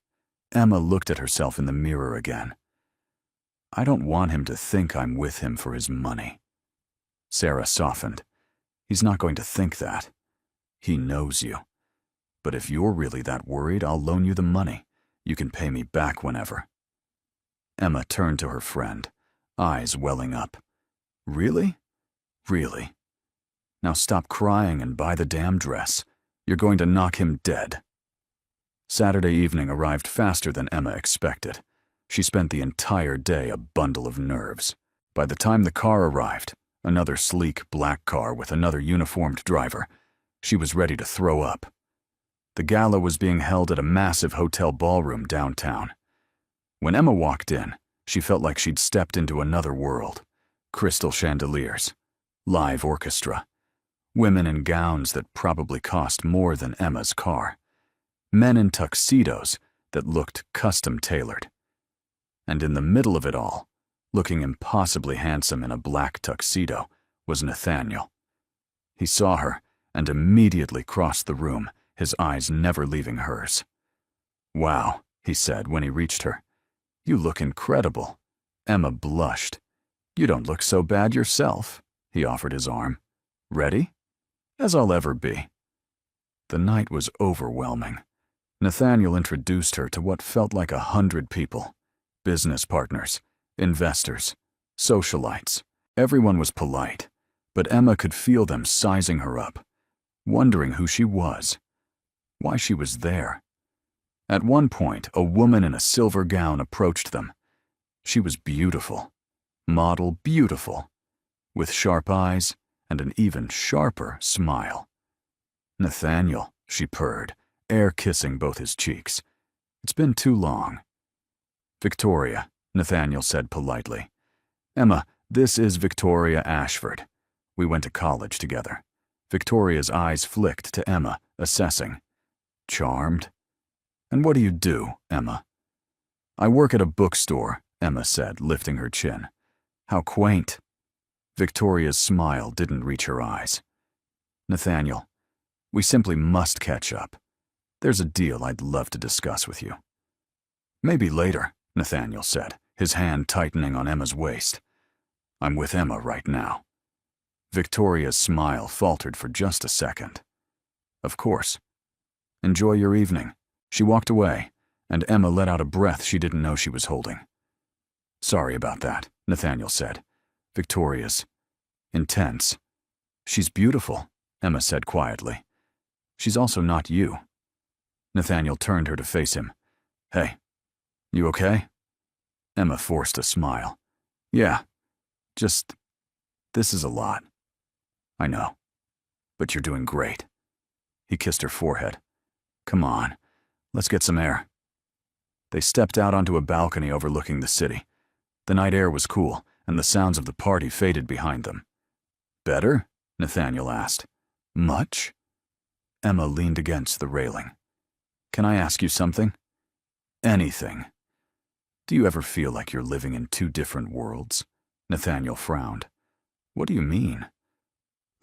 Emma looked at herself in the mirror again. "I don't want him to think I'm with him for his money." Sarah softened. "He's not going to think that. He knows you. But if you're really that worried, I'll loan you the money. You can pay me back whenever." Emma turned to her friend, eyes welling up. "Really? Really? Now stop crying and buy the damn dress. You're going to knock him dead." Saturday evening arrived faster than Emma expected. She spent the entire day a bundle of nerves. By the time the car arrived, another sleek black car with another uniformed driver, she was ready to throw up. The gala was being held at a massive hotel ballroom downtown. When Emma walked in, she felt like she'd stepped into another world. Crystal chandeliers, live orchestra, women in gowns that probably cost more than Emma's car, men in tuxedos that looked custom-tailored. And in the middle of it all, looking impossibly handsome in a black tuxedo, was Nathaniel. He saw her and immediately crossed the room, his eyes never leaving hers. "Wow," he said when he reached her. "You look incredible." Emma blushed. "You don't look so bad yourself." He offered his arm. "Ready?" "As I'll ever be." The night was overwhelming. Nathaniel introduced her to what felt like 100 people. Business partners, investors, socialites. Everyone was polite, but Emma could feel them sizing her up, wondering who she was, why she was there. At one point, a woman in a silver gown approached them. She was beautiful, model beautiful, with sharp eyes and an even sharper smile. "Nathaniel," she purred, air kissing both his cheeks. "It's been too long." "Victoria," Nathaniel said politely. "Emma, this is Victoria Ashford. We went to college together." Victoria's eyes flicked to Emma, assessing. "Charmed? And what do you do, Emma?" "I work at a bookstore," Emma said, lifting her chin. "How quaint." Victoria's smile didn't reach her eyes. "Nathaniel, we simply must catch up. There's a deal I'd love to discuss with you." "Maybe later," Nathaniel said, his hand tightening on Emma's waist. "I'm with Emma right now." Victoria's smile faltered for just a second. "Of course. Enjoy your evening." She walked away, and Emma let out a breath she didn't know she was holding. "Sorry about that," Nathaniel said. "Victoria's intense." "She's beautiful," Emma said quietly. "She's also not you." Nathaniel turned her to face him. "Hey, you okay?" Emma forced a smile. "Yeah, just, this is a lot." "I know, but you're doing great." He kissed her forehead. "Come on, let's get some air." They stepped out onto a balcony overlooking the city. The night air was cool, and the sounds of the party faded behind them. "Better?" Nathaniel asked. "Much?" Emma leaned against the railing. "Can I ask you something?" "Anything." "Do you ever feel like you're living in two different worlds?" Nathaniel frowned. "What do you mean?"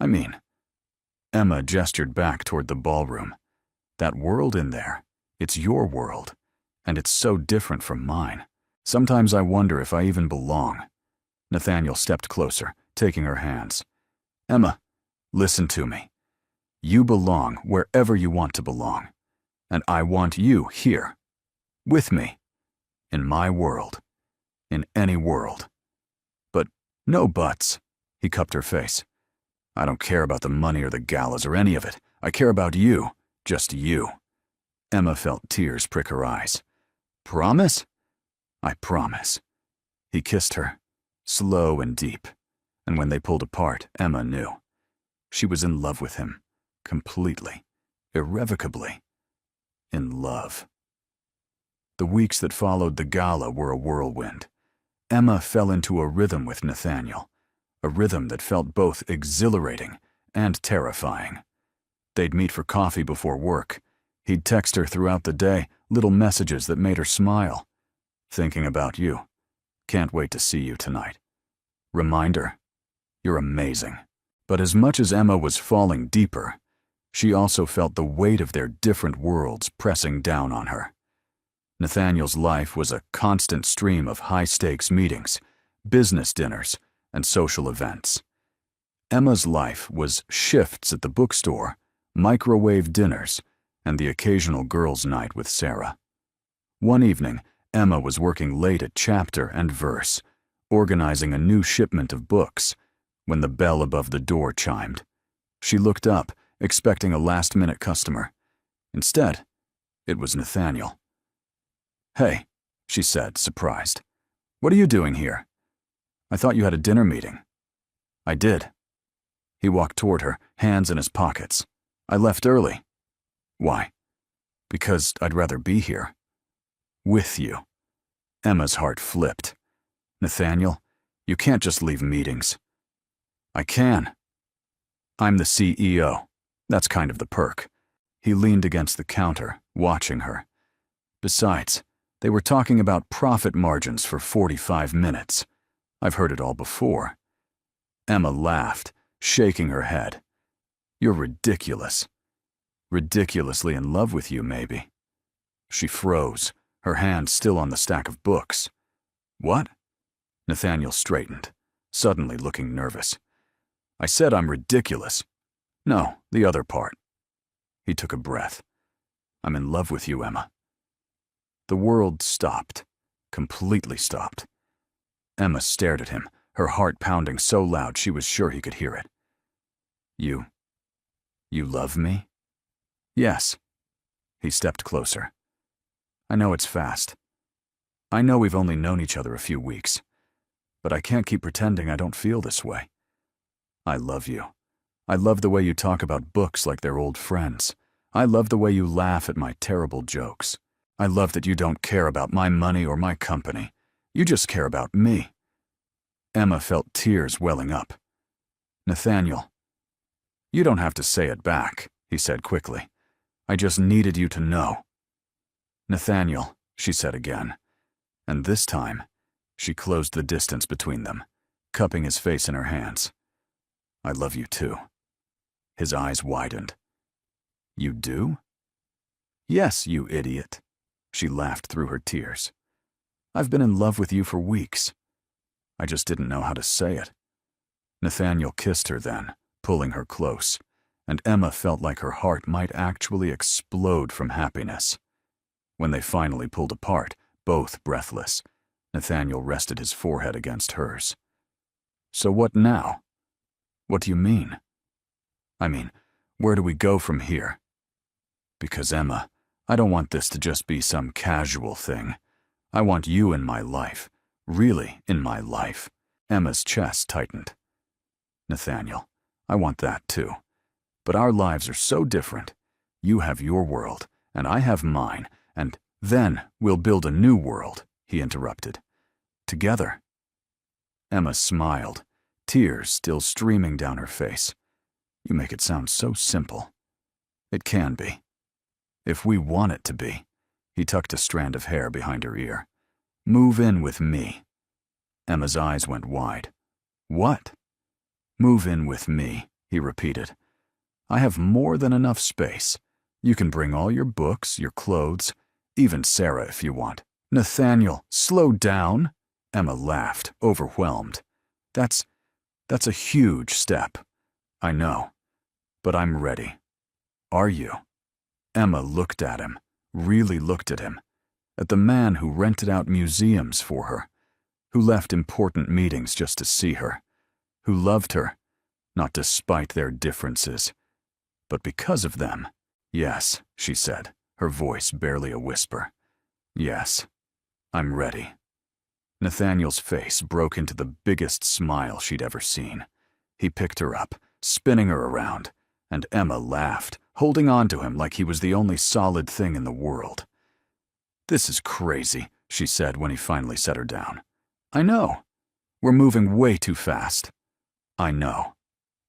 "I mean," Emma gestured back toward the ballroom. "That world in there, it's your world, and it's so different from mine. Sometimes I wonder if I even belong." Nathaniel stepped closer, taking her hands. "Emma, listen to me. You belong wherever you want to belong, and I want you here, with me, in my world, in any world. But no buts." He cupped her face. "I don't care about the money or the galas or any of it. I care about you, just you." Emma felt tears prick her eyes. "Promise?" "I promise." He kissed her, slow and deep, and when they pulled apart, Emma knew. She was in love with him, completely, irrevocably, in love. The weeks that followed the gala were a whirlwind. Emma fell into a rhythm with Nathaniel, a rhythm that felt both exhilarating and terrifying. They'd meet for coffee before work. He'd text her throughout the day, little messages that made her smile. "Thinking about you. Can't wait to see you tonight. Reminder, you're amazing." But as much as Emma was falling deeper, she also felt the weight of their different worlds pressing down on her. Nathaniel's life was a constant stream of high-stakes meetings, business dinners, and social events. Emma's life was shifts at the bookstore, microwave dinners, and the occasional girls' night with Sarah. One evening, Emma was working late at Chapter and Verse, organizing a new shipment of books, when the bell above the door chimed. She looked up expecting a last-minute customer. Instead, it was Nathaniel. "Hey," she said, surprised. "What are you doing here? I thought you had a dinner meeting." "I did." He walked toward her, hands in his pockets. "I left early." "Why?" "Because I'd rather be here. With you." Emma's heart flipped. "Nathaniel, you can't just leave meetings." "I can. I'm the CEO. That's kind of the perk." He leaned against the counter, watching her. Besides, they were talking about profit margins for 45 minutes. I've heard it all before. Emma laughed, shaking her head. "You're ridiculous." "Ridiculously in love with you, maybe." She froze, her hand still on the stack of books. "What?" Nathaniel straightened, suddenly looking nervous. "I said I'm ridiculous. No, the other part." He took a breath. "I'm in love with you, Emma." The world stopped, completely stopped. Emma stared at him, her heart pounding so loud she was sure he could hear it. You love me?" "Yes." He stepped closer. "I know it's fast. I know we've only known each other a few weeks, but I can't keep pretending I don't feel this way. I love you. I love the way you talk about books like they're old friends. I love the way you laugh at my terrible jokes. I love that you don't care about my money or my company. You just care about me." Emma felt tears welling up. "Nathaniel." "You don't have to say it back," he said quickly. "I just needed you to know." "Nathaniel," she said again. And this time, she closed the distance between them, cupping his face in her hands. "I love you too." His eyes widened. "You do?" "Yes, you idiot." She laughed through her tears. "I've been in love with you for weeks. I just didn't know how to say it." Nathaniel kissed her then, pulling her close, and Emma felt like her heart might actually explode from happiness. When they finally pulled apart, both breathless, Nathaniel rested his forehead against hers. "So what now?" "What do you mean?" "I mean, where do we go from here?" "Because, Emma, I don't want this to just be some casual thing. I want you in my life, really in my life." Emma's chest tightened. "Nathaniel, I want that too. But our lives are so different. You have your world, and I have mine, and then we'll build a new world," he interrupted. "Together." Emma smiled, tears still streaming down her face. "You make it sound so simple." "It can be. If we want it to be." He tucked a strand of hair behind her ear. "Move in with me." Emma's eyes went wide. "What?" "Move in with me," he repeated. "I have more than enough space. You can bring all your books, your clothes, even Sarah if you want." "Nathaniel, slow down." Emma laughed, overwhelmed. That's a huge step." "I know, but I'm ready." "Are you?" Emma looked at him, really looked at him, at the man who rented out museums for her, who left important meetings just to see her, who loved her, not despite their differences, but because of them. "Yes," she said, her voice barely a whisper. "Yes, I'm ready." Nathaniel's face broke into the biggest smile she'd ever seen. He picked her up, spinning her around, and Emma laughed, holding on to him like he was the only solid thing in the world. "This is crazy," she said when he finally set her down. "I know. We're moving way too fast." "I know.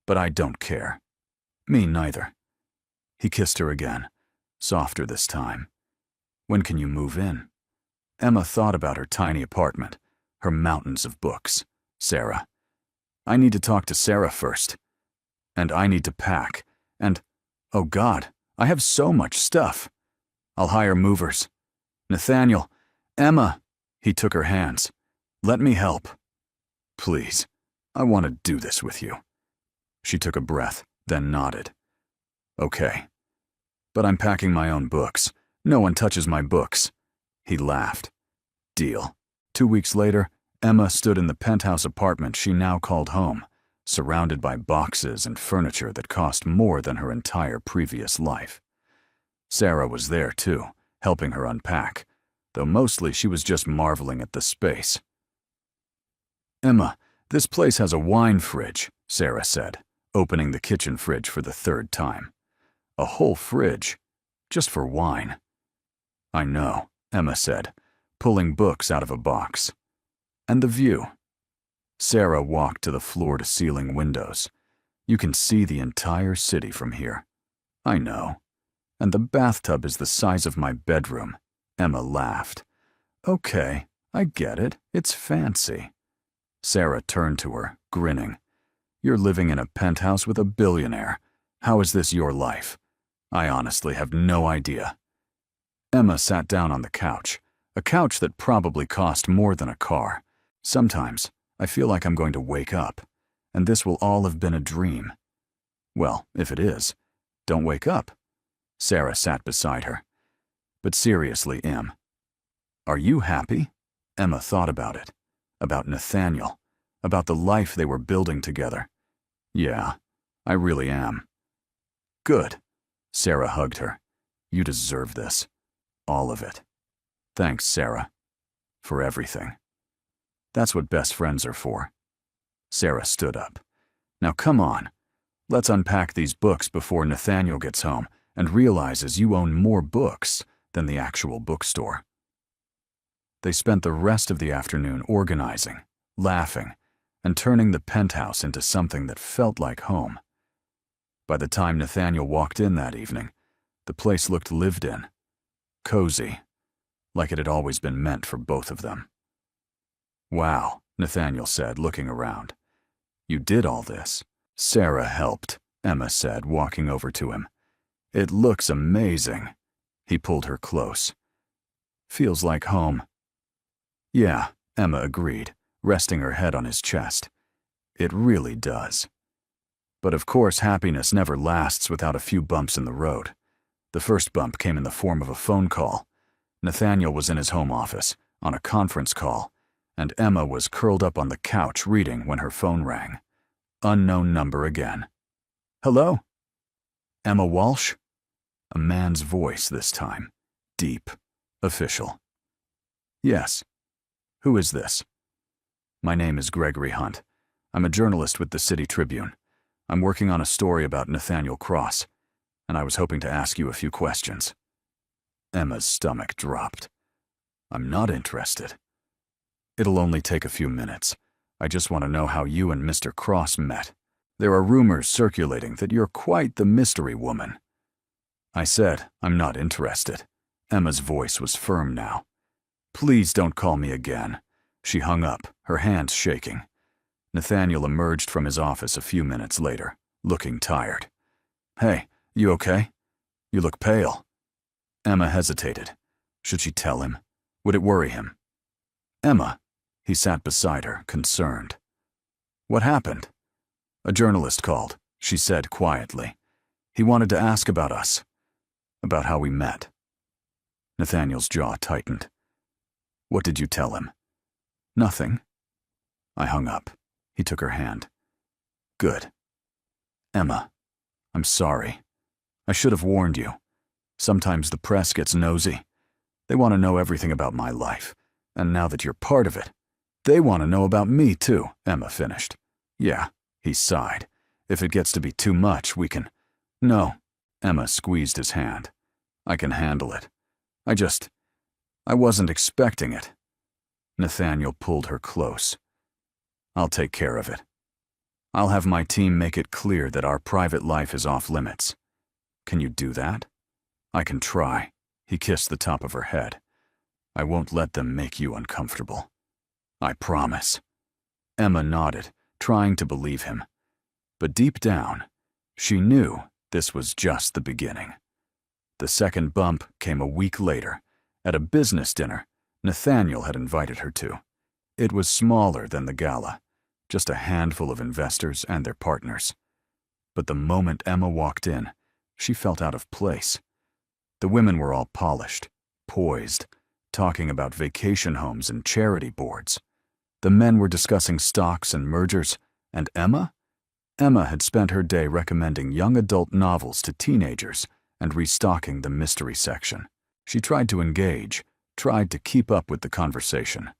But I don't care." "Me neither." He kissed her again, softer this time. "When can you move in?" Emma thought about her tiny apartment, her mountains of books. Sarah. "I need to talk to Sarah first. And I need to pack. And, oh God, I have so much stuff. I'll hire movers." "Nathaniel, Emma," he took her hands. "Let me help. Please, I want to do this with you." She took a breath, then nodded. "Okay. But I'm packing my own books. No one touches my books." He laughed. "Deal." 2 weeks later, Emma stood in the penthouse apartment she now called home, surrounded by boxes and furniture that cost more than her entire previous life. Sarah was there too, helping her unpack, though mostly she was just marveling at the space. "Emma, this place has a wine fridge," Sarah said, opening the kitchen fridge for the third time. "A whole fridge, just for wine." "I know," Emma said, pulling books out of a box. "And the view." Sarah walked to the floor-to-ceiling windows. "You can see the entire city from here." "I know. And the bathtub is the size of my bedroom." Emma laughed. "Okay, I get it. It's fancy." Sarah turned to her, grinning. "You're living in a penthouse with a billionaire. How is this your life? I honestly have no idea." Emma sat down on the couch, a couch that probably cost more than a car. "Sometimes I feel like I'm going to wake up, and this will all have been a dream." "Well, if it is, don't wake up." Sarah sat beside her. "But seriously, Em, are you happy?" Emma thought about it, about Nathaniel, about the life they were building together. "Yeah, I really am." "Good." Sarah hugged her. "You deserve this. All of it. Thanks, Sarah. For everything. That's what best friends are for." Sarah stood up. "Now come on. Let's unpack these books before Nathaniel gets home and realizes you own more books than the actual bookstore." They spent the rest of the afternoon organizing, laughing, and turning the penthouse into something that felt like home. By the time Nathaniel walked in that evening, the place looked lived in, cozy, like it had always been meant for both of them. "Wow," Nathaniel said, looking around. "You did all this." "Sarah helped," Emma said, walking over to him. "It looks amazing." He pulled her close. "Feels like home." "Yeah," Emma agreed, resting her head on his chest. "It really does." But of course happiness never lasts without a few bumps in the road. The first bump came in the form of a phone call. Nathaniel was in his home office, on a conference call, and Emma was curled up on the couch reading when her phone rang. Unknown number again. "Hello? Emma Walsh?" A man's voice this time. Deep. Official. "Yes. Who is this?" "My name is Gregory Hunt. I'm a journalist with the City Tribune. I'm working on a story about Nathaniel Cross, and I was hoping to ask you a few questions." Emma's stomach dropped. "I'm not interested." "It'll only take a few minutes. I just want to know how you and Mr. Cross met. There are rumors circulating that you're quite the mystery woman." I said, "I'm not interested." Emma's voice was firm now. "Please don't call me again." She hung up, her hands shaking. Nathaniel emerged from his office a few minutes later, looking tired. "Hey, you okay? You look pale." Emma hesitated. Should she tell him? Would it worry him? "Emma." He sat beside her, concerned. "What happened?" "A journalist called," she said quietly. "He wanted to ask about us, about how we met." Nathaniel's jaw tightened. "What did you tell him?" "Nothing." I hung up. He took her hand. "Good. Emma, I'm sorry. I should have warned you. Sometimes the press gets nosy. They want to know everything about my life, and now that you're part of it, they want to know about me too," Emma finished. "Yeah," he sighed. "If it gets to be too much, we can—" "No." Emma squeezed his hand. "I can handle it. I wasn't expecting it." Nathaniel pulled her close. "I'll take care of it. I'll have my team make it clear that our private life is off limits. Can you do that?" "I can try." He kissed the top of her head. "I won't let them make you uncomfortable. I promise." Emma nodded, trying to believe him. But deep down, she knew this was just the beginning. The second bump came a week later, at a business dinner Nathaniel had invited her to. It was smaller than the gala, just a handful of investors and their partners. But the moment Emma walked in, she felt out of place. The women were all polished, poised, talking about vacation homes and charity boards. The men were discussing stocks and mergers, and Emma? Emma had spent her day recommending young adult novels to teenagers and restocking the mystery section. She tried to engage, tried to keep up with the conversation.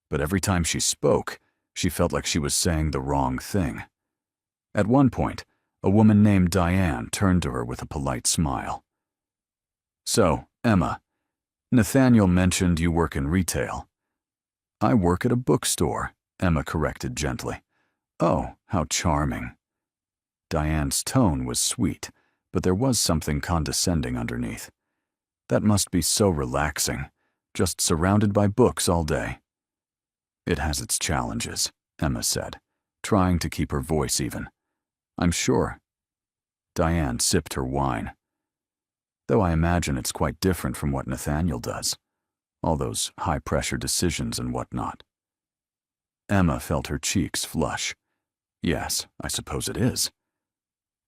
But every time she spoke, she felt like she was saying the wrong thing. At one point, a woman named Diane turned to her with a polite smile. "So, Emma, Nathaniel mentioned you work in retail." "I work at a bookstore," Emma corrected gently. "Oh, how charming." Diane's tone was sweet, but there was something condescending underneath. That must be so relaxing, just surrounded by books all day. "It has its challenges," Emma said, trying to keep her voice even. "I'm sure." Diane sipped her wine. "Though I imagine it's quite different from what Nathaniel does. All those high-pressure decisions and whatnot." Emma felt her cheeks flush. "Yes, I suppose it is."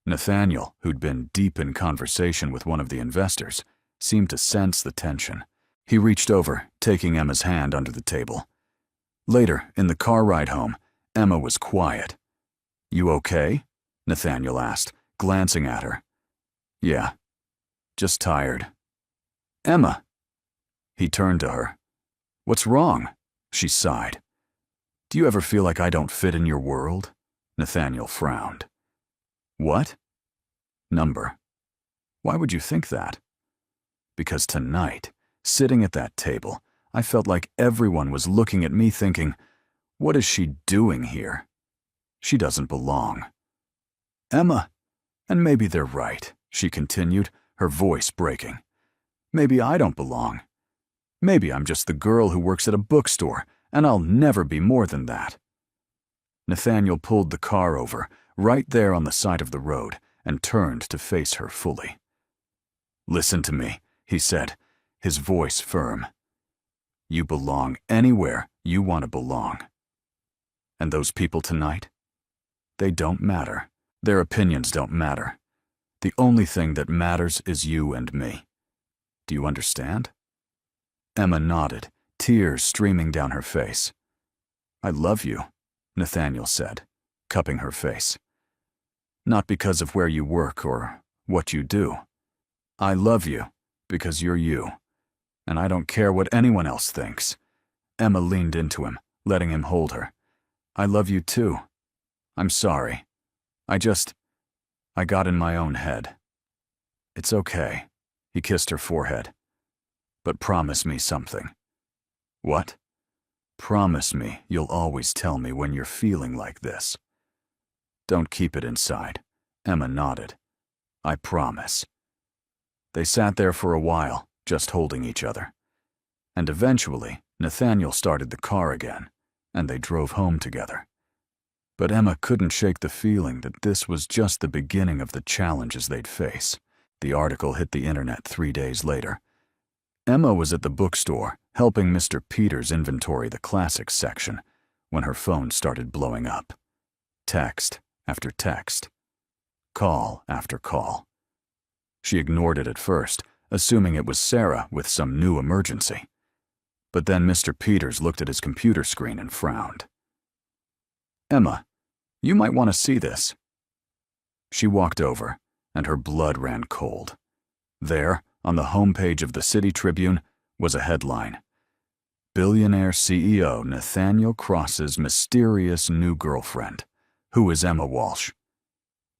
Nathaniel, who'd been deep in conversation with one of the investors, seemed to sense the tension. He reached over, taking Emma's hand under the table. Later, in the car ride home, Emma was quiet. "You okay?" Nathaniel asked, glancing at her. "Yeah, just tired." "Emma!" He turned to her. "What's wrong?" She sighed. "Do you ever feel like I don't fit in your world?" Nathaniel frowned. "What?" "Number. Why would you think that?" "Because tonight, sitting at that table, I felt like everyone was looking at me thinking, what is she doing here? She doesn't belong." "Emma, and maybe they're right," she continued, her voice breaking. "Maybe I don't belong. Maybe I'm just the girl who works at a bookstore, and I'll never be more than that." Nathaniel pulled the car over, right there on the side of the road, and turned to face her fully. "Listen to me," he said, his voice firm. "You belong anywhere you want to belong. And those people tonight? They don't matter. Their opinions don't matter. The only thing that matters is you and me. Do you understand?" Emma nodded, tears streaming down her face. "I love you," Nathaniel said, cupping her face. "Not because of where you work or what you do. I love you because you're you, and I don't care what anyone else thinks." Emma leaned into him, letting him hold her. "I love you too. I'm sorry. I got in my own head." "It's okay." He kissed her forehead. "But promise me something." "What?" "Promise me you'll always tell me when you're feeling like this." "Don't keep it inside." Emma nodded. "I promise." They sat there for a while, just holding each other. And eventually, Nathaniel started the car again, and they drove home together. But Emma couldn't shake the feeling that this was just the beginning of the challenges they'd face. The article hit the internet 3 days later. Emma was at the bookstore, helping Mr. Peters inventory the classics section, when her phone started blowing up. Text after text. Call after call. She ignored it at first, assuming it was Sarah with some new emergency. But then Mr. Peters looked at his computer screen and frowned. "Emma, you might want to see this." She walked over, and her blood ran cold. There, on the homepage of the City Tribune, was a headline: "Billionaire CEO Nathaniel Cross's mysterious new girlfriend. Who is Emma Walsh?"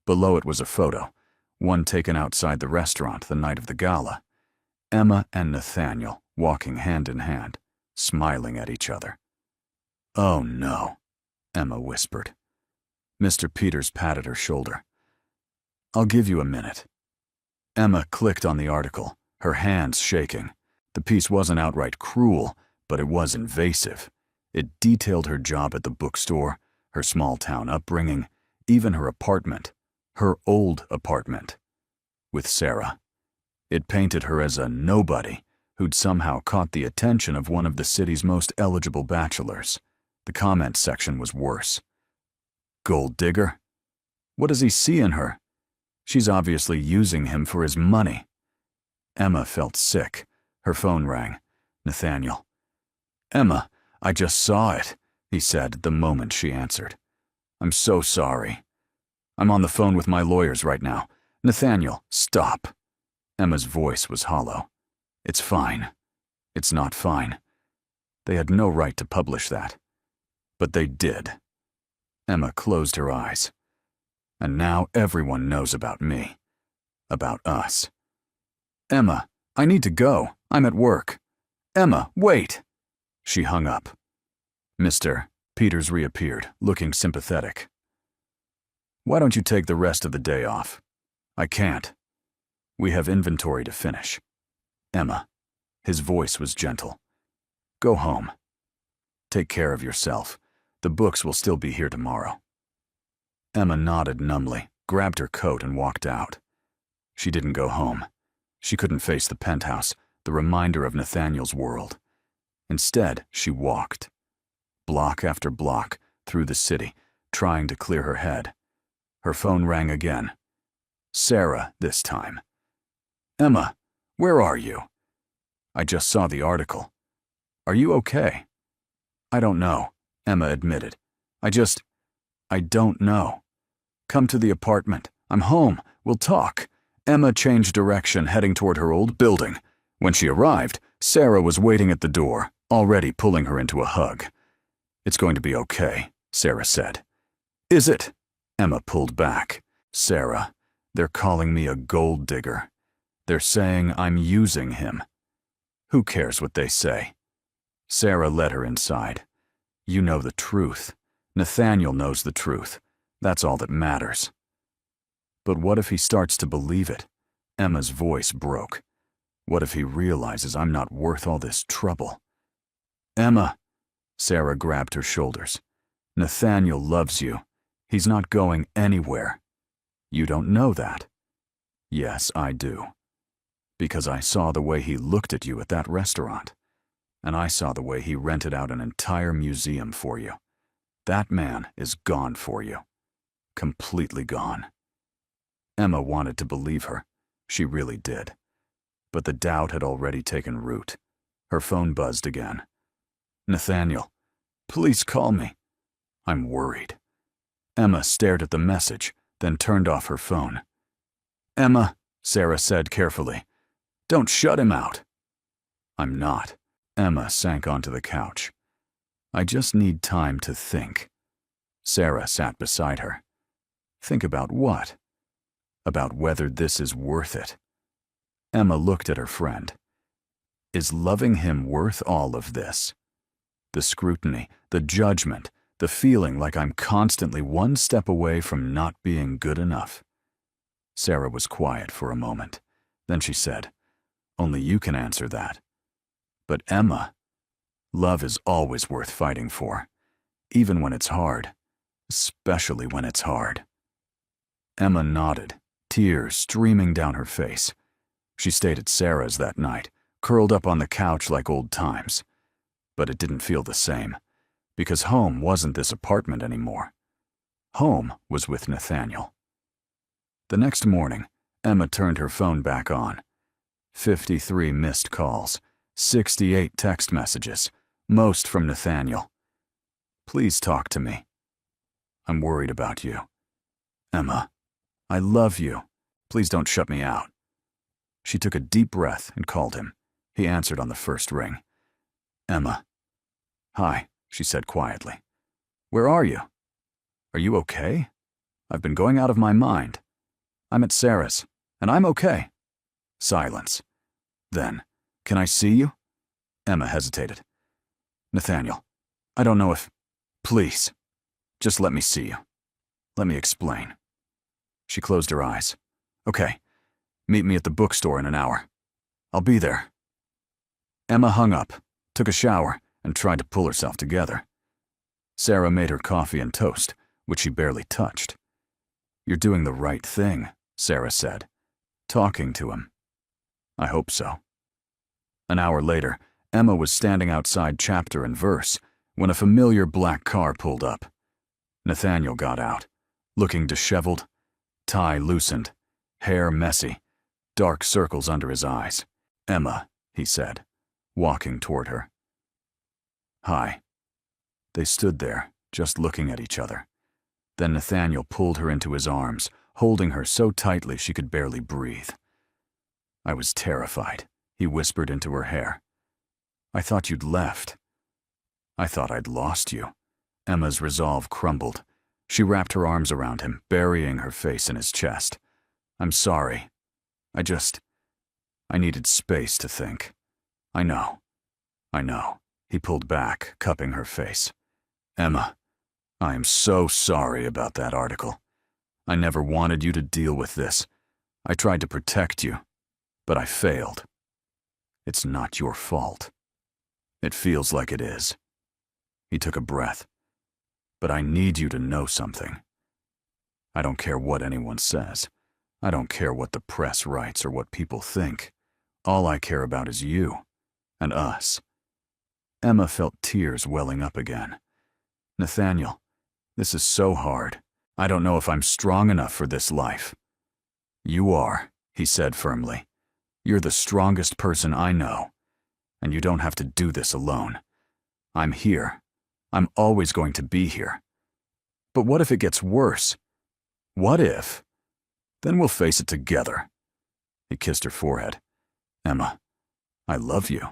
Below it was a photo, one taken outside the restaurant the night of the gala. Emma and Nathaniel walking hand in hand, smiling at each other. "Oh no," Emma whispered. Mr. Peters patted her shoulder. "I'll give you a minute." Emma clicked on the article, her hands shaking. The piece wasn't outright cruel, but it was invasive. It detailed her job at the bookstore, her small-town upbringing, even her apartment, her old apartment, with Sarah. It painted her as a nobody who'd somehow caught the attention of one of the city's most eligible bachelors. The comment section was worse. "Gold digger? What does he see in her? She's obviously using him for his money." Emma felt sick. Her phone rang. Nathaniel. "Emma, I just saw it," he said the moment she answered. "I'm so sorry." I'm on the phone with my lawyers right now. Nathaniel, stop. Emma's voice was hollow. It's fine. It's not fine. They had no right to publish that. But they did. Emma closed her eyes. And now everyone knows about me. About us. Emma, I need to go. I'm at work. Emma, wait. She hung up. Mr. Peters reappeared, looking sympathetic. Why don't you take the rest of the day off? I can't. We have inventory to finish. Emma. His voice was gentle. Go home. Take care of yourself. The books will still be here tomorrow. Emma nodded numbly, grabbed her coat and walked out. She didn't go home. She couldn't face the penthouse, the reminder of Nathaniel's world. Instead, she walked. Block after block, through the city, trying to clear her head. Her phone rang again. Sarah, this time. Emma, where are you? I just saw the article. Are you okay? I don't know, Emma admitted. I don't know. Come to the apartment. I'm home. We'll talk. Emma changed direction, heading toward her old building. When she arrived, Sarah was waiting at the door, already pulling her into a hug. It's going to be okay, Sarah said. Is it? Emma pulled back. Sarah, they're calling me a gold digger. They're saying I'm using him. Who cares what they say? Sarah led her inside. You know the truth. Nathaniel knows the truth. That's all that matters. But what if he starts to believe it? Emma's voice broke. What if he realizes I'm not worth all this trouble? Emma, Sarah grabbed her shoulders. Nathaniel loves you. He's not going anywhere. You don't know that. Yes, I do. Because I saw the way he looked at you at that restaurant. And I saw the way he rented out an entire museum for you. That man is gone for you. Completely gone. Emma wanted to believe her. She really did. But the doubt had already taken root. Her phone buzzed again. Nathaniel, please call me. I'm worried. Emma stared at the message, then turned off her phone. Emma, Sarah said carefully, don't shut him out. I'm not. Emma sank onto the couch. I just need time to think. Sarah sat beside her. Think about what? About whether this is worth it. Emma looked at her friend. Is loving him worth all of this? The scrutiny, the judgment, the feeling like I'm constantly one step away from not being good enough. Sarah was quiet for a moment. Then she said, only you can answer that. But Emma, love is always worth fighting for, even when it's hard, especially when it's hard. Emma nodded, tears streaming down her face. She stayed at Sarah's that night, curled up on the couch like old times. But it didn't feel the same, because home wasn't this apartment anymore. Home was with Nathaniel. The next morning, Emma turned her phone back on. 53 missed calls, 68 text messages, most from Nathaniel. Please talk to me. I'm worried about you. Emma, I love you. Please don't shut me out. She took a deep breath and called him. He answered on the first ring. Emma. Hi, she said quietly. Where are you? Are you okay? I've been going out of my mind. I'm at Sarah's, and I'm okay. Silence. Then, can I see you? Emma hesitated. Nathaniel, I don't know if... Please, just let me see you. Let me explain. She closed her eyes. Okay, meet me at the bookstore in an hour. I'll be there. Emma hung up, took a shower, and tried to pull herself together. Sarah made her coffee and toast, which she barely touched. You're doing the right thing, Sarah said, talking to him. I hope so. An hour later, Emma was standing outside Chapter and Verse when a familiar black car pulled up. Nathaniel got out, looking disheveled, tie loosened, hair messy, dark circles under his eyes. Emma, he said, walking toward her. Hi. They stood there, just looking at each other. Then Nathaniel pulled her into his arms, holding her so tightly she could barely breathe. I was terrified, he whispered into her hair. I thought you'd left. I thought I'd lost you. Emma's resolve crumbled. She wrapped her arms around him, burying her face in his chest. I'm sorry. I needed space to think. I know. He pulled back, cupping her face. Emma, I am so sorry about that article. I never wanted you to deal with this. I tried to protect you, but I failed. It's not your fault. It feels like it is. He took a breath. But I need you to know something. I don't care what anyone says. I don't care what the press writes or what people think. All I care about is you and us. Emma felt tears welling up again. Nathaniel, this is so hard. I don't know if I'm strong enough for this life. You are, he said firmly. You're the strongest person I know, and you don't have to do this alone. I'm here. I'm always going to be here. But what if it gets worse? What if? Then we'll face it together. He kissed her forehead. Emma, I love you,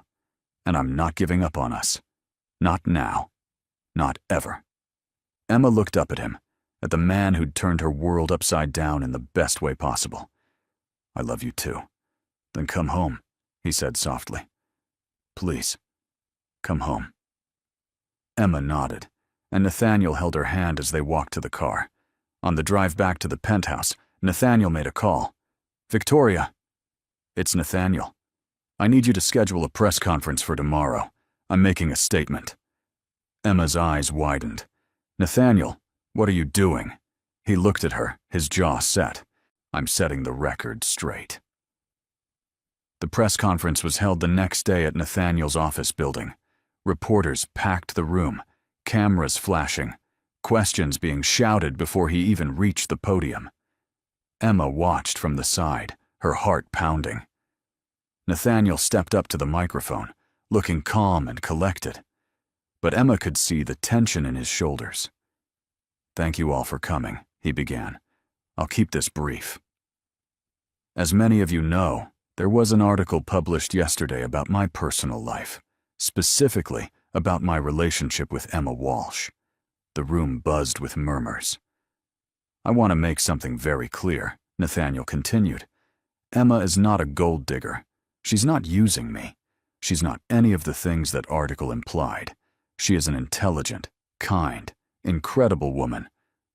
and I'm not giving up on us. Not now. Not ever. Emma looked up at him, at the man who'd turned her world upside down in the best way possible. I love you too. Then come home, he said softly. Please, come home. Emma nodded, and Nathaniel held her hand as they walked to the car. On the drive back to the penthouse, Nathaniel made a call. Victoria. It's Nathaniel. I need you to schedule a press conference for tomorrow. I'm making a statement. Emma's eyes widened. Nathaniel, what are you doing? He looked at her, his jaw set. I'm setting the record straight. The press conference was held the next day at Nathaniel's office building. Reporters packed the room, cameras flashing, questions being shouted before he even reached the podium. Emma watched from the side, her heart pounding. Nathaniel stepped up to the microphone, looking calm and collected. But Emma could see the tension in his shoulders. Thank you all for coming, he began. I'll keep this brief. As many of you know, there was an article published yesterday about my personal life, specifically about my relationship with Emma Walsh. The room buzzed with murmurs. I want to make something very clear, Nathaniel continued. Emma is not a gold digger. She's not using me. She's not any of the things that article implied. She is an intelligent, kind, incredible woman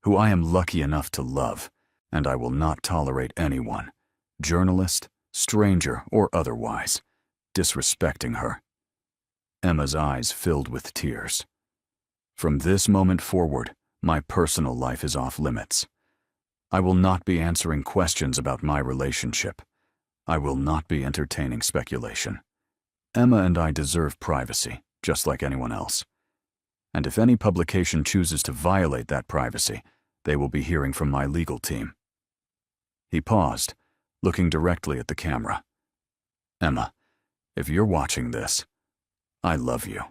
who I am lucky enough to love, and I will not tolerate anyone, journalist, stranger, or otherwise, disrespecting her. Emma's eyes filled with tears. From this moment forward, my personal life is off limits. I will not be answering questions about my relationship. I will not be entertaining speculation. Emma and I deserve privacy, just like anyone else. And if any publication chooses to violate that privacy, they will be hearing from my legal team. He paused, looking directly at the camera. Emma, if you're watching this, I love you,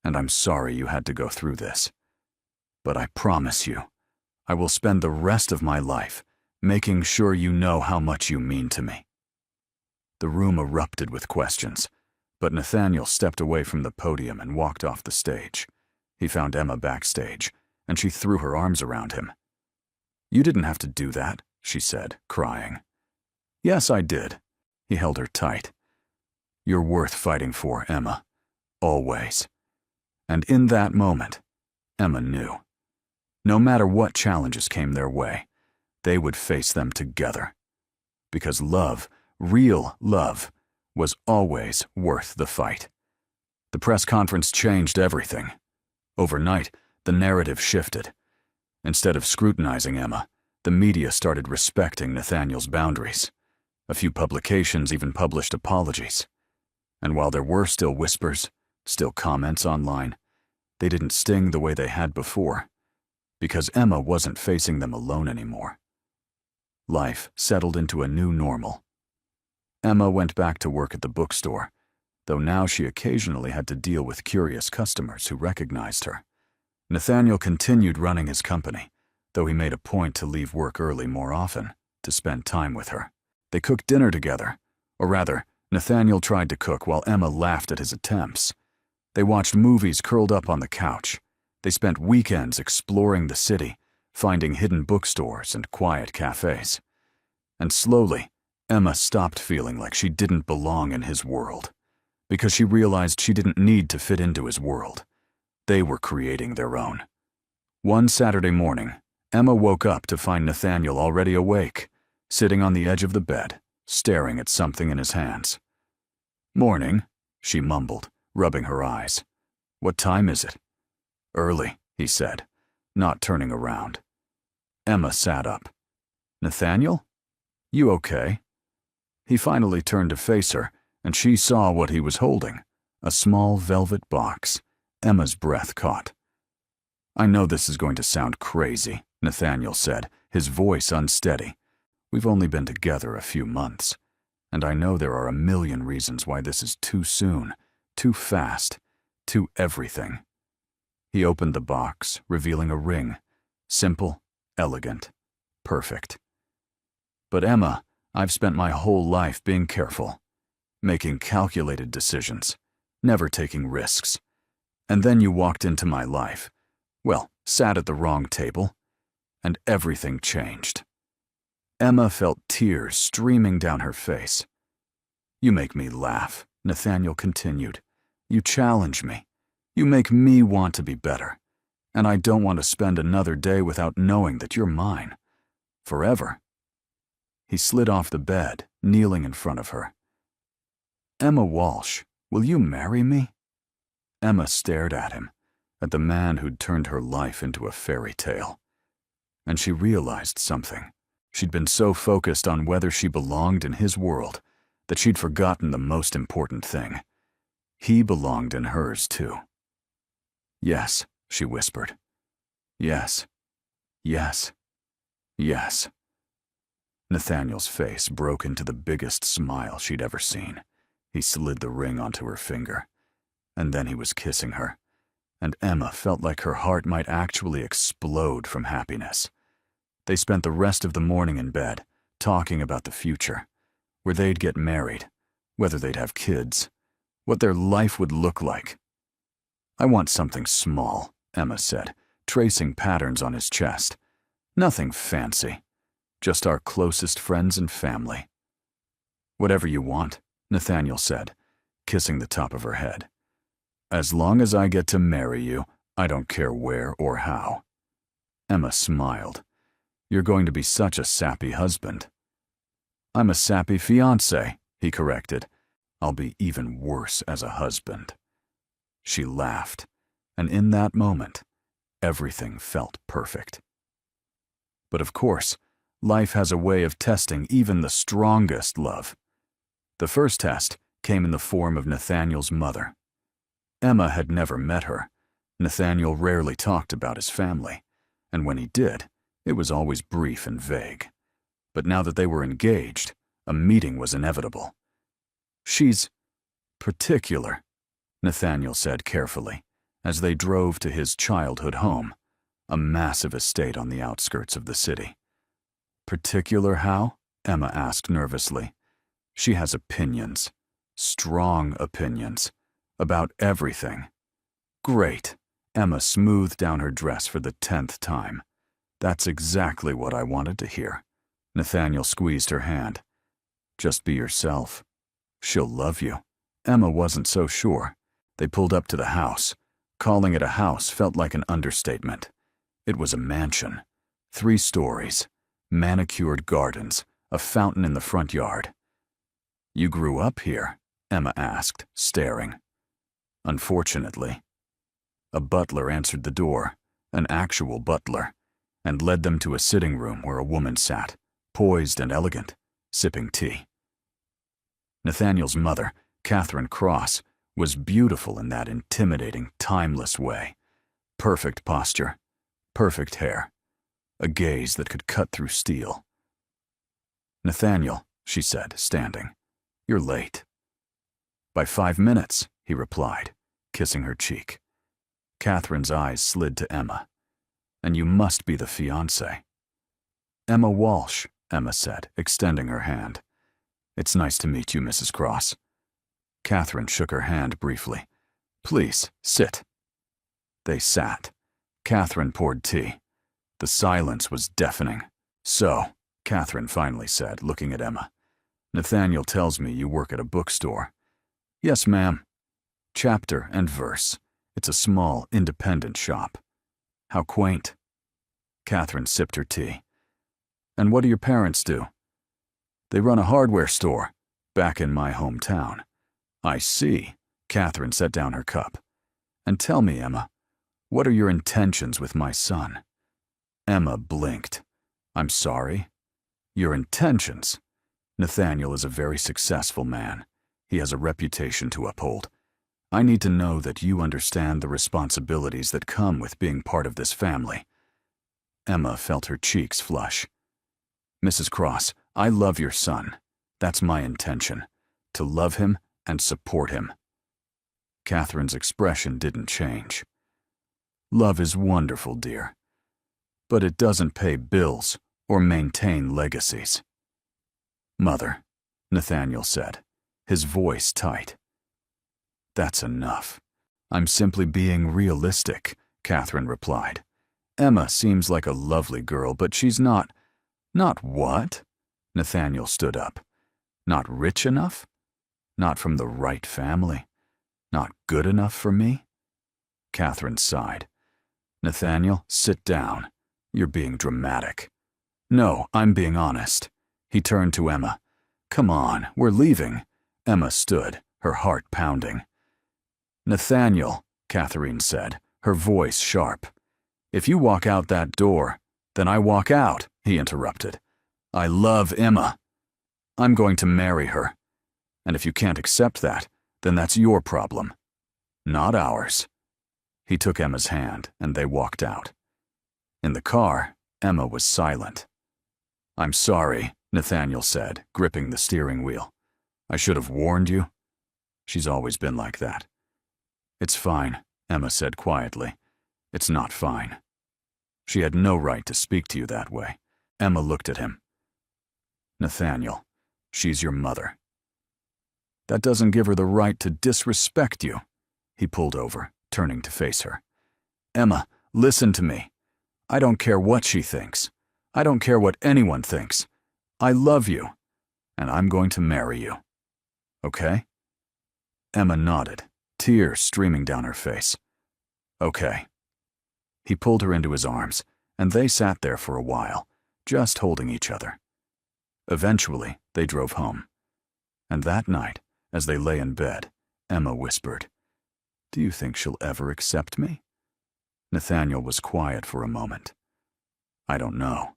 and I'm sorry you had to go through this. But I promise you, I will spend the rest of my life making sure you know how much you mean to me. The room erupted with questions, but Nathaniel stepped away from the podium and walked off the stage. He found Emma backstage, and she threw her arms around him. You didn't have to do that, she said, crying. Yes, I did. He held her tight. You're worth fighting for, Emma. Always. And in that moment, Emma knew. No matter what challenges came their way, they would face them together. Because love, real love, was always worth the fight. The press conference changed everything. Overnight, the narrative shifted. Instead of scrutinizing Emma, the media started respecting Nathaniel's boundaries. A few publications even published apologies. And while there were still whispers, still comments online, they didn't sting the way they had before, because Emma wasn't facing them alone anymore. Life settled into a new normal. Emma went back to work at the bookstore, though now she occasionally had to deal with curious customers who recognized her. Nathaniel continued running his company, though he made a point to leave work early more often to spend time with her. They cooked dinner together, or rather, Nathaniel tried to cook while Emma laughed at his attempts. They watched movies curled up on the couch. They spent weekends exploring the city, finding hidden bookstores and quiet cafes. And slowly, Emma stopped feeling like she didn't belong in his world, because she realized she didn't need to fit into his world. They were creating their own. One Saturday morning, Emma woke up to find Nathaniel already awake, sitting on the edge of the bed, staring at something in his hands. "Morning," she mumbled, rubbing her eyes. "What time is it?" "Early," he said, not turning around. Emma sat up. "Nathaniel? You okay?" He finally turned to face her, and she saw what he was holding, a small velvet box. Emma's breath caught. "I know this is going to sound crazy," Nathaniel said, his voice unsteady. "We've only been together a few months, and I know there are a million reasons why this is too soon, too fast, too everything." He opened the box, revealing a ring. Simple, elegant, perfect. "But Emma, I've spent my whole life being careful, making calculated decisions, never taking risks. And then you walked into my life, well, sat at the wrong table, and everything changed." Emma felt tears streaming down her face. "You make me laugh," Nathaniel continued. "You challenge me. You make me want to be better. And I don't want to spend another day without knowing that you're mine. Forever." He slid off the bed, kneeling in front of her. "Emma Walsh, will you marry me?" Emma stared at him, at the man who'd turned her life into a fairy tale. And she realized something. She'd been so focused on whether she belonged in his world that she'd forgotten the most important thing. He belonged in hers, too. "Yes," she whispered. "Yes. Yes. Yes." Nathaniel's face broke into the biggest smile she'd ever seen. He slid the ring onto her finger, and then he was kissing her, and Emma felt like her heart might actually explode from happiness. They spent the rest of the morning in bed, talking about the future, where they'd get married, whether they'd have kids, what their life would look like. "I want something small," Emma said, tracing patterns on his chest. "Nothing fancy. Just our closest friends and family." "Whatever you want," Nathaniel said, kissing the top of her head. "As long as I get to marry you, I don't care where or how." Emma smiled. "You're going to be such a sappy husband." "I'm a sappy fiancé," he corrected. "I'll be even worse as a husband." She laughed, and in that moment, everything felt perfect. But of course, life has a way of testing even the strongest love. The first test came in the form of Nathaniel's mother. Emma had never met her. Nathaniel rarely talked about his family, and when he did, it was always brief and vague. But now that they were engaged, a meeting was inevitable. "She's particular," Nathaniel said carefully, as they drove to his childhood home, a massive estate on the outskirts of the city. "Particular how?" Emma asked nervously. "She has opinions, strong opinions, about everything." "Great." Emma smoothed down her dress for the 10th time. "That's exactly what I wanted to hear." Nathaniel squeezed her hand. "Just be yourself. She'll love you." Emma wasn't so sure. They pulled up to the house. Calling it a house felt like an understatement. It was a mansion. 3 stories, manicured gardens, a fountain in the front yard. "You grew up here?" Emma asked, staring. "Unfortunately." A butler answered the door, an actual butler, and led them to a sitting room where a woman sat, poised and elegant, sipping tea. Nathaniel's mother, Catherine Cross, was beautiful in that intimidating, timeless way. Perfect posture, perfect hair, a gaze that could cut through steel. "Nathaniel," she said, standing, "you're late." "By 5 minutes," he replied, kissing her cheek. Catherine's eyes slid to Emma. And you must be the fiancé. Emma Walsh, Emma said, extending her hand. It's nice to meet you, Mrs. Cross. Catherine shook her hand briefly. Please, sit. They sat. Catherine poured tea. The silence was deafening. So, Catherine finally said, looking at Emma, Nathaniel tells me you work at a bookstore. Yes, ma'am. Chapter and verse. It's a small, independent shop. How quaint. Catherine sipped her tea. And what do your parents do? They run a hardware store, back in my hometown. I see. Catherine set down her cup. And tell me, Emma, what are your intentions with my son? Emma blinked. I'm sorry. Your intentions? Nathaniel is a very successful man. He has a reputation to uphold. I need to know that you understand the responsibilities that come with being part of this family. Emma felt her cheeks flush. Mrs. Cross, I love your son. That's my intention, to love him and support him. Catherine's expression didn't change. Love is wonderful, dear, but it doesn't pay bills or maintain legacies. Mother, Nathaniel said, his voice tight. That's enough. I'm simply being realistic, Catherine replied. Emma seems like a lovely girl, but she's not. Not what? Nathaniel stood up. Not rich enough? Not from the right family? Not good enough for me? Catherine sighed. Nathaniel, sit down. You're being dramatic. No, I'm being honest. He turned to Emma. Come on, we're leaving. Emma stood, her heart pounding. Nathaniel, Catherine said, her voice sharp. If you walk out that door, then I walk out, he interrupted. I love Emma. I'm going to marry her. And if you can't accept that, then that's your problem, not ours. He took Emma's hand, and they walked out. In the car, Emma was silent. I'm sorry, Nathaniel said, gripping the steering wheel. I should have warned you. She's always been like that. It's fine, Emma said quietly. It's not fine. She had no right to speak to you that way. Emma looked at him. Nathaniel, she's your mother. That doesn't give her the right to disrespect you. He pulled over, turning to face her. Emma, listen to me. I don't care what she thinks. I don't care what anyone thinks. I love you, and I'm going to marry you. Okay? Emma nodded, tears streaming down her face. Okay. He pulled her into his arms, and they sat there for a while, just holding each other. Eventually, they drove home. And that night, as they lay in bed, Emma whispered, Do you think she'll ever accept me? Nathaniel was quiet for a moment. I don't know.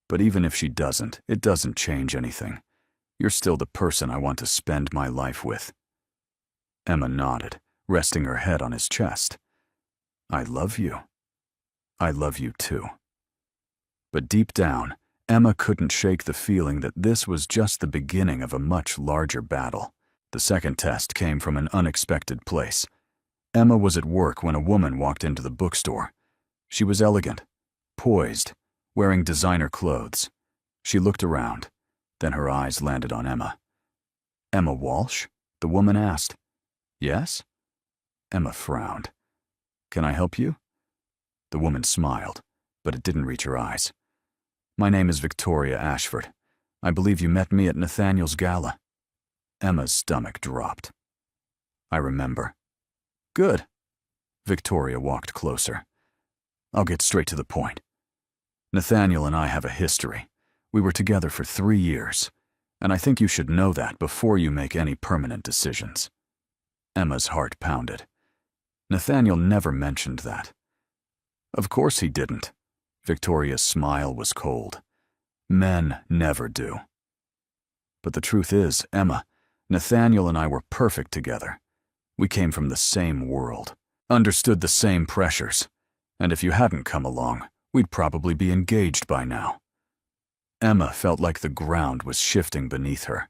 But even if she doesn't, it doesn't change anything. You're still the person I want to spend my life with. Emma nodded, resting her head on his chest. I love you. I love you too. But deep down, Emma couldn't shake the feeling that this was just the beginning of a much larger battle. The second test came from an unexpected place. Emma was at work when a woman walked into the bookstore. She was elegant, poised, wearing designer clothes. She looked around, then her eyes landed on Emma. Emma Walsh? The woman asked. Yes? Emma frowned. Can I help you? The woman smiled, but it didn't reach her eyes. My name is Victoria Ashford. I believe you met me at Nathaniel's gala. Emma's stomach dropped. I remember. Good. Victoria walked closer. I'll get straight to the point. Nathaniel and I have a history. We were together for 3 years, and I think you should know that before you make any permanent decisions. Emma's heart pounded. Nathaniel never mentioned that. Of course he didn't. Victoria's smile was cold. Men never do. But the truth is, Emma, Nathaniel and I were perfect together. We came from the same world, understood the same pressures, and if you hadn't come along, we'd probably be engaged by now. Emma felt like the ground was shifting beneath her.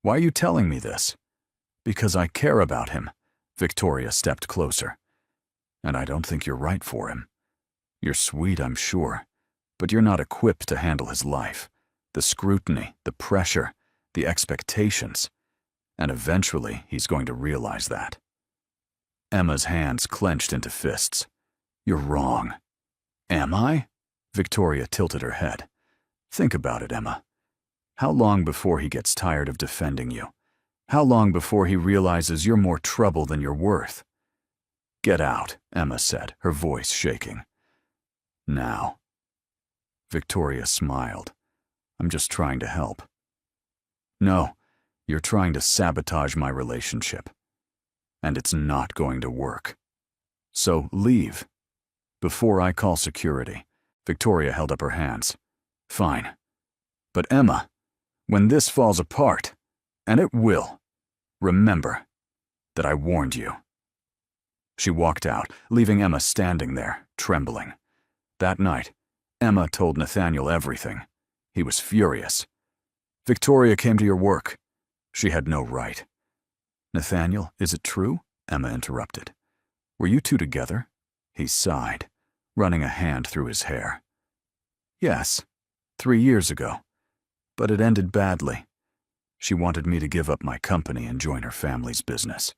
Why are you telling me this? Because I care about him. Victoria stepped closer. And I don't think you're right for him. You're sweet, I'm sure, but you're not equipped to handle his life. The scrutiny, the pressure, the expectations. And eventually, he's going to realize that. Emma's hands clenched into fists. You're wrong. Am I? Victoria tilted her head. Think about it, Emma. How long before he gets tired of defending you? How long before he realizes you're more trouble than you're worth? Get out, Emma said, her voice shaking. Now. Victoria smiled. I'm just trying to help. No, you're trying to sabotage my relationship. And it's not going to work. So leave. Before I call security. Victoria held up her hands. Fine. But Emma, when this falls apart, and it will, remember that I warned you. She walked out, leaving Emma standing there, trembling. That night, Emma told Nathaniel everything. He was furious. Victoria came to your work. She had no right. Nathaniel, is it true? Emma interrupted. Were you two together? He sighed, running a hand through his hair. Yes, 3 years ago. But it ended badly. She wanted me to give up my company and join her family's business.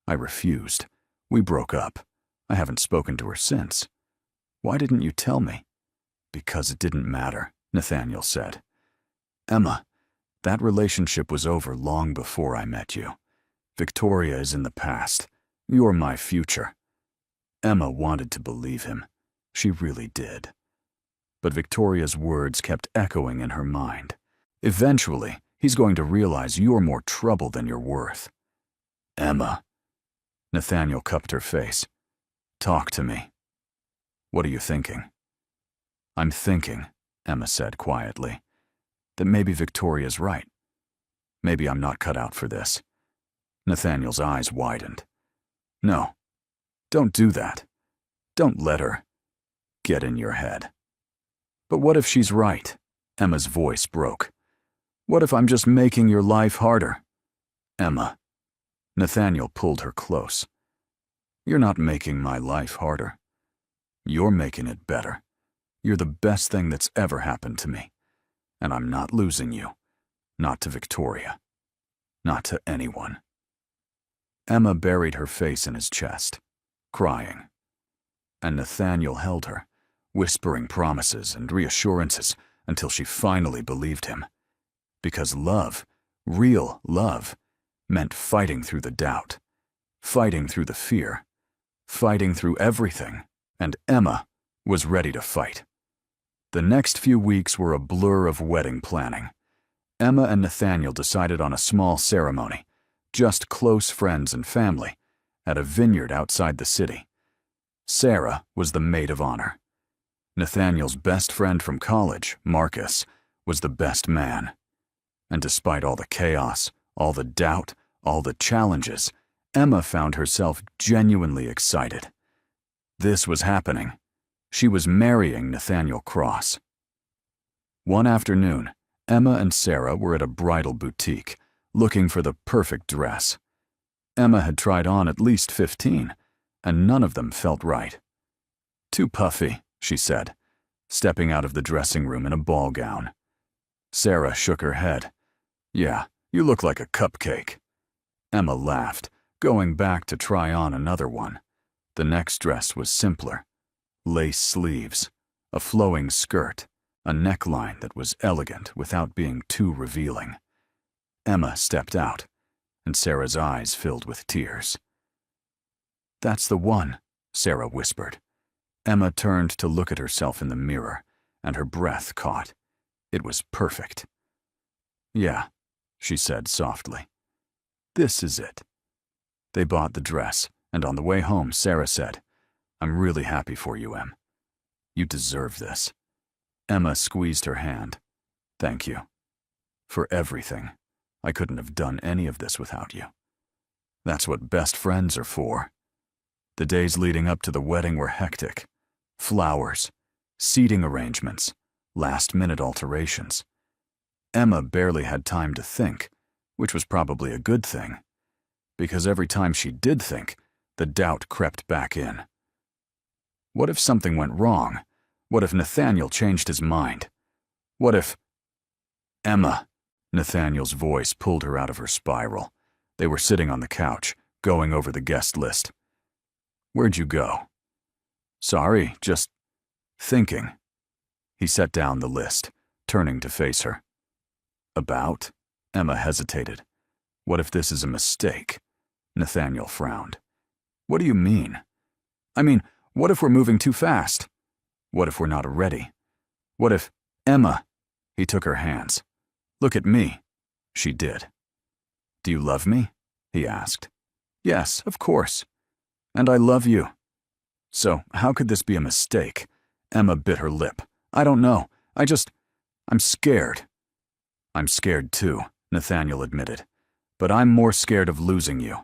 I refused. We broke up. I haven't spoken to her since. Why didn't you tell me? Because it didn't matter, Nathaniel said. Emma, that relationship was over long before I met you. Victoria is in the past. You're my future. Emma wanted to believe him. She really did. But Victoria's words kept echoing in her mind. Eventually, he's going to realize you're more trouble than you're worth. Emma. Nathaniel cupped her face. Talk to me. What are you thinking? I'm thinking, Emma said quietly, that maybe Victoria's right. Maybe I'm not cut out for this. Nathaniel's eyes widened. No, don't do that. Don't let her get in your head. But what if she's right? Emma's voice broke. What if I'm just making your life harder? Emma. Nathaniel pulled her close. You're not making my life harder. You're making it better. You're the best thing that's ever happened to me. And I'm not losing you. Not to Victoria. Not to anyone. Emma buried her face in his chest, crying. And Nathaniel held her, whispering promises and reassurances until she finally believed him. Because love, real love, meant fighting through the doubt, fighting through the fear, fighting through everything, and Emma was ready to fight. The next few weeks were a blur of wedding planning. Emma and Nathaniel decided on a small ceremony, just close friends and family, at a vineyard outside the city. Sarah was the maid of honor. Nathaniel's best friend from college, Marcus, was the best man. And despite all the chaos, all the doubt, all the challenges, Emma found herself genuinely excited. This was happening. She was marrying Nathaniel Cross. One afternoon, Emma and Sarah were at a bridal boutique, looking for the perfect dress. Emma had tried on at least 15, and none of them felt right. Too puffy, she said, stepping out of the dressing room in a ball gown. Sarah shook her head. Yeah, you look like a cupcake. Emma laughed, going back to try on another one. The next dress was simpler. Lace sleeves, a flowing skirt, a neckline that was elegant without being too revealing. Emma stepped out, and Sarah's eyes filled with tears. That's the one, Sarah whispered. Emma turned to look at herself in the mirror, and her breath caught. It was perfect. Yeah, she said softly. This is it. They bought the dress, and on the way home, Sarah said, I'm really happy for you, Em. You deserve this. Emma squeezed her hand. Thank you. For everything. I couldn't have done any of this without you. That's what best friends are for. The days leading up to the wedding were hectic. Flowers, seating arrangements, last-minute alterations. Emma barely had time to think, which was probably a good thing, because every time she did think, the doubt crept back in. What if something went wrong? What if Nathaniel changed his mind? What if... Emma! Nathaniel's voice pulled her out of her spiral. They were sitting on the couch, going over the guest list. Where'd you go? Sorry, just thinking. He set down the list, turning to face her. About? Emma hesitated. What if this is a mistake? Nathaniel frowned. What do you mean? I mean, what if we're moving too fast? What if we're not ready? What if... Emma! He took her hands. Look at me. She did. Do you love me? He asked. Yes, of course. And I love you. So, how could this be a mistake? Emma bit her lip. I don't know. I'm scared. I'm scared too, Nathaniel admitted. But I'm more scared of losing you.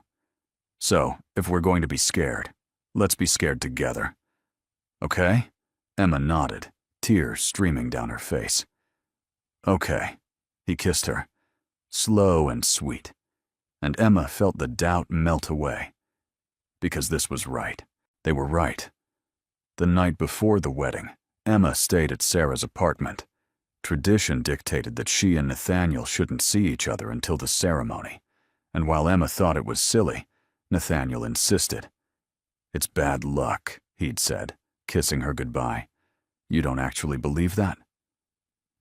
So, if we're going to be scared, let's be scared together. Okay? Emma nodded, tears streaming down her face. Okay. He kissed her, slow and sweet, and Emma felt the doubt melt away. Because this was right. They were right. The night before the wedding, Emma stayed at Sarah's apartment. Tradition dictated that she and Nathaniel shouldn't see each other until the ceremony, and while Emma thought it was silly, Nathaniel insisted. It's bad luck, he'd said, kissing her goodbye. You don't actually believe that?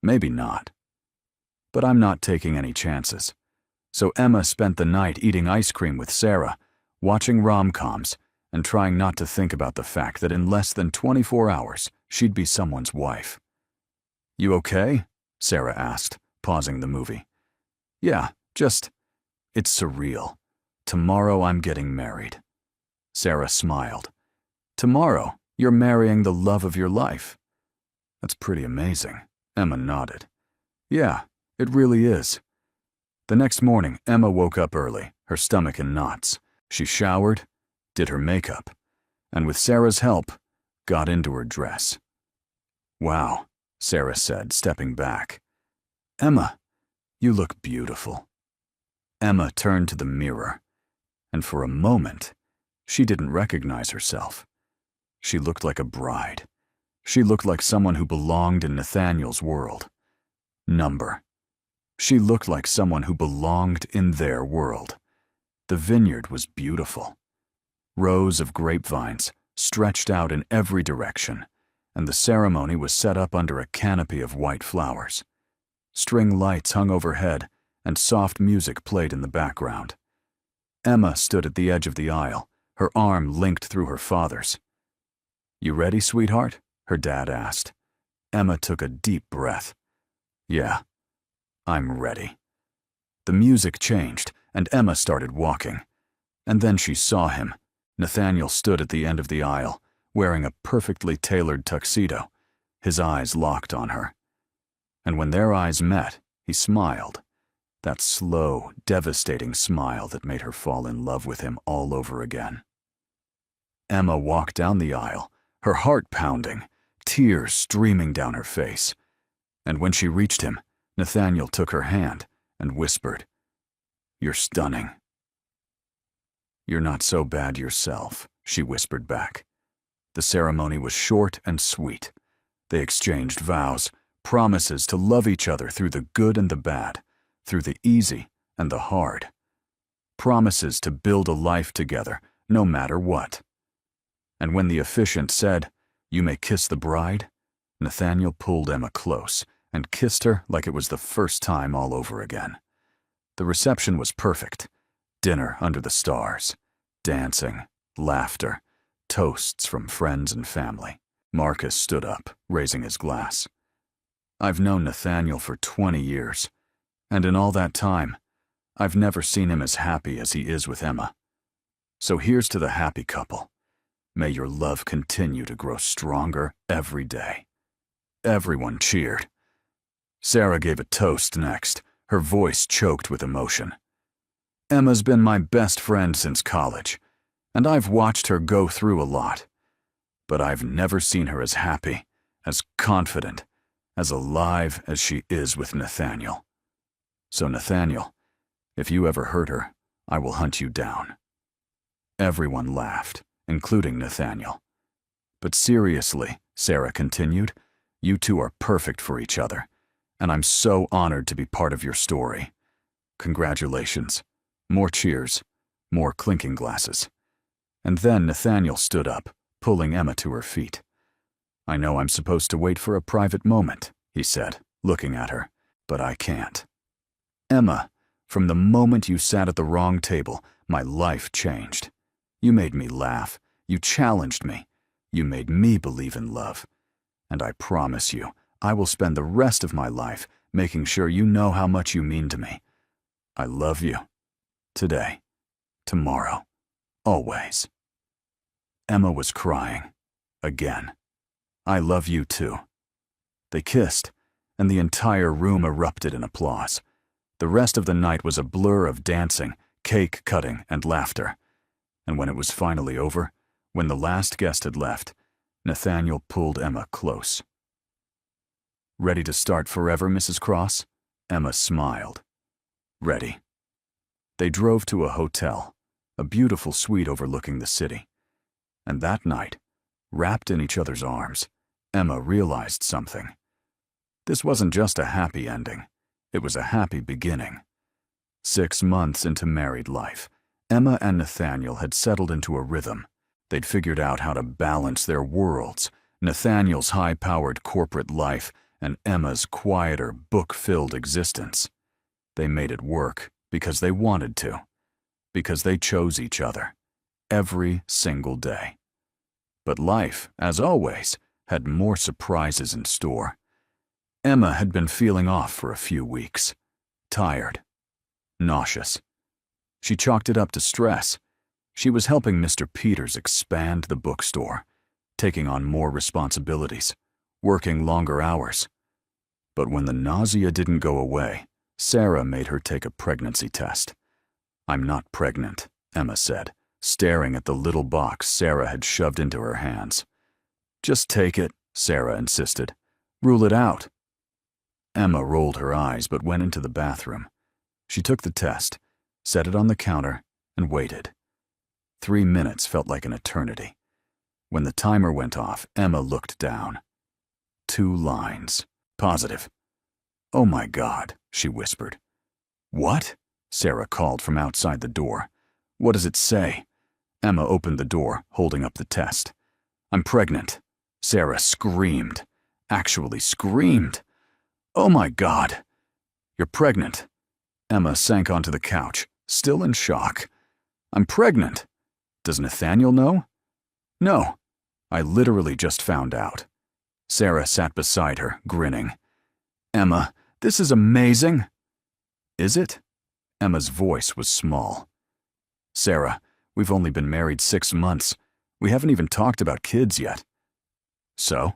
Maybe not. But I'm not taking any chances. So Emma spent the night eating ice cream with Sarah, watching rom-coms, and trying not to think about the fact that in less than 24 hours, she'd be someone's wife. You okay? Sarah asked, pausing the movie. Yeah, it's surreal. Tomorrow I'm getting married. Sarah smiled. Tomorrow, you're marrying the love of your life. That's pretty amazing. Emma nodded. Yeah, it really is. The next morning, Emma woke up early, her stomach in knots. She showered, did her makeup, and with Sarah's help, got into her dress. Wow, Sarah said, stepping back. Emma, you look beautiful. Emma turned to the mirror, and for a moment, she didn't recognize herself. She looked like a bride. She looked like someone who belonged in Nathaniel's world. She looked like someone who belonged in their world. The vineyard was beautiful. Rows of grapevines stretched out in every direction, and the ceremony was set up under a canopy of white flowers. String lights hung overhead, and soft music played in the background. Emma stood at the edge of the aisle, her arm linked through her father's. You ready, sweetheart? Her dad asked. Emma took a deep breath. Yeah, I'm ready. The music changed, and Emma started walking. And then she saw him. Nathaniel stood at the end of the aisle, wearing a perfectly tailored tuxedo, his eyes locked on her. And when their eyes met, he smiled. That slow, devastating smile that made her fall in love with him all over again. Emma walked down the aisle, her heart pounding, tears streaming down her face. And when she reached him, Nathaniel took her hand and whispered, You're stunning. You're not so bad yourself, she whispered back. The ceremony was short and sweet. They exchanged vows, promises to love each other through the good and the bad, through the easy and the hard. Promises to build a life together, no matter what. And when the officiant said, You may kiss the bride, Nathaniel pulled Emma close and kissed her like it was the first time all over again. The reception was perfect. Dinner under the stars, dancing, laughter, toasts from friends and family. Marcus stood up, raising his glass. I've known Nathaniel for 20 years, and in all that time, I've never seen him as happy as he is with Emma. So here's to the happy couple. May your love continue to grow stronger every day. Everyone cheered. Sarah gave a toast next, her voice choked with emotion. Emma's been my best friend since college, and I've watched her go through a lot. But I've never seen her as happy, as confident, as alive as she is with Nathaniel. So Nathaniel, if you ever hurt her, I will hunt you down. Everyone laughed, including Nathaniel. But seriously, Sarah continued, you two are perfect for each other, and I'm so honored to be part of your story. Congratulations. More cheers, more clinking glasses. And then Nathaniel stood up, pulling Emma to her feet. I know I'm supposed to wait for a private moment, he said, looking at her, but I can't. Emma, from the moment you sat at the wrong table, my life changed. You made me laugh. You challenged me. You made me believe in love. And I promise you, I will spend the rest of my life making sure you know how much you mean to me. I love you. Today. Tomorrow. Always. Emma was crying. Again. I love you too. They kissed, and the entire room erupted in applause. The rest of the night was a blur of dancing, cake cutting, and laughter. And when it was finally over, when the last guest had left, Nathaniel pulled Emma close. Ready to start forever, Mrs. Cross? Emma smiled. Ready. They drove to a hotel, a beautiful suite overlooking the city. And that night, wrapped in each other's arms, Emma realized something. This wasn't just a happy ending. It was a happy beginning. 6 months into married life, Emma and Nathaniel had settled into a rhythm. They'd figured out how to balance their worlds, Nathaniel's high-powered corporate life and Emma's quieter, book-filled existence. They made it work because they wanted to, because they chose each other, every single day. But life, as always, had more surprises in store. Emma had been feeling off for a few weeks, tired, nauseous. She chalked it up to stress. She was helping Mr. Peters expand the bookstore, taking on more responsibilities, working longer hours. But when the nausea didn't go away, Sarah made her take a pregnancy test. I'm not pregnant, Emma said, staring at the little box Sarah had shoved into her hands. Just take it, Sarah insisted. Rule it out. Emma rolled her eyes but went into the bathroom. She took the test, set it on the counter, and waited. 3 minutes felt like an eternity. When the timer went off, Emma looked down. 2 lines. Positive. Oh my God, she whispered. What? Sarah called from outside the door. What does it say? Emma opened the door, holding up the test. I'm pregnant. Sarah screamed. Actually screamed. Oh my God. You're pregnant. Emma sank onto the couch, still in shock. I'm pregnant. Does Nathaniel know? No. I literally just found out. Sarah sat beside her, grinning. Emma, this is amazing. Is it? Emma's voice was small. Sarah, we've only been married 6 months. We haven't even talked about kids yet. So?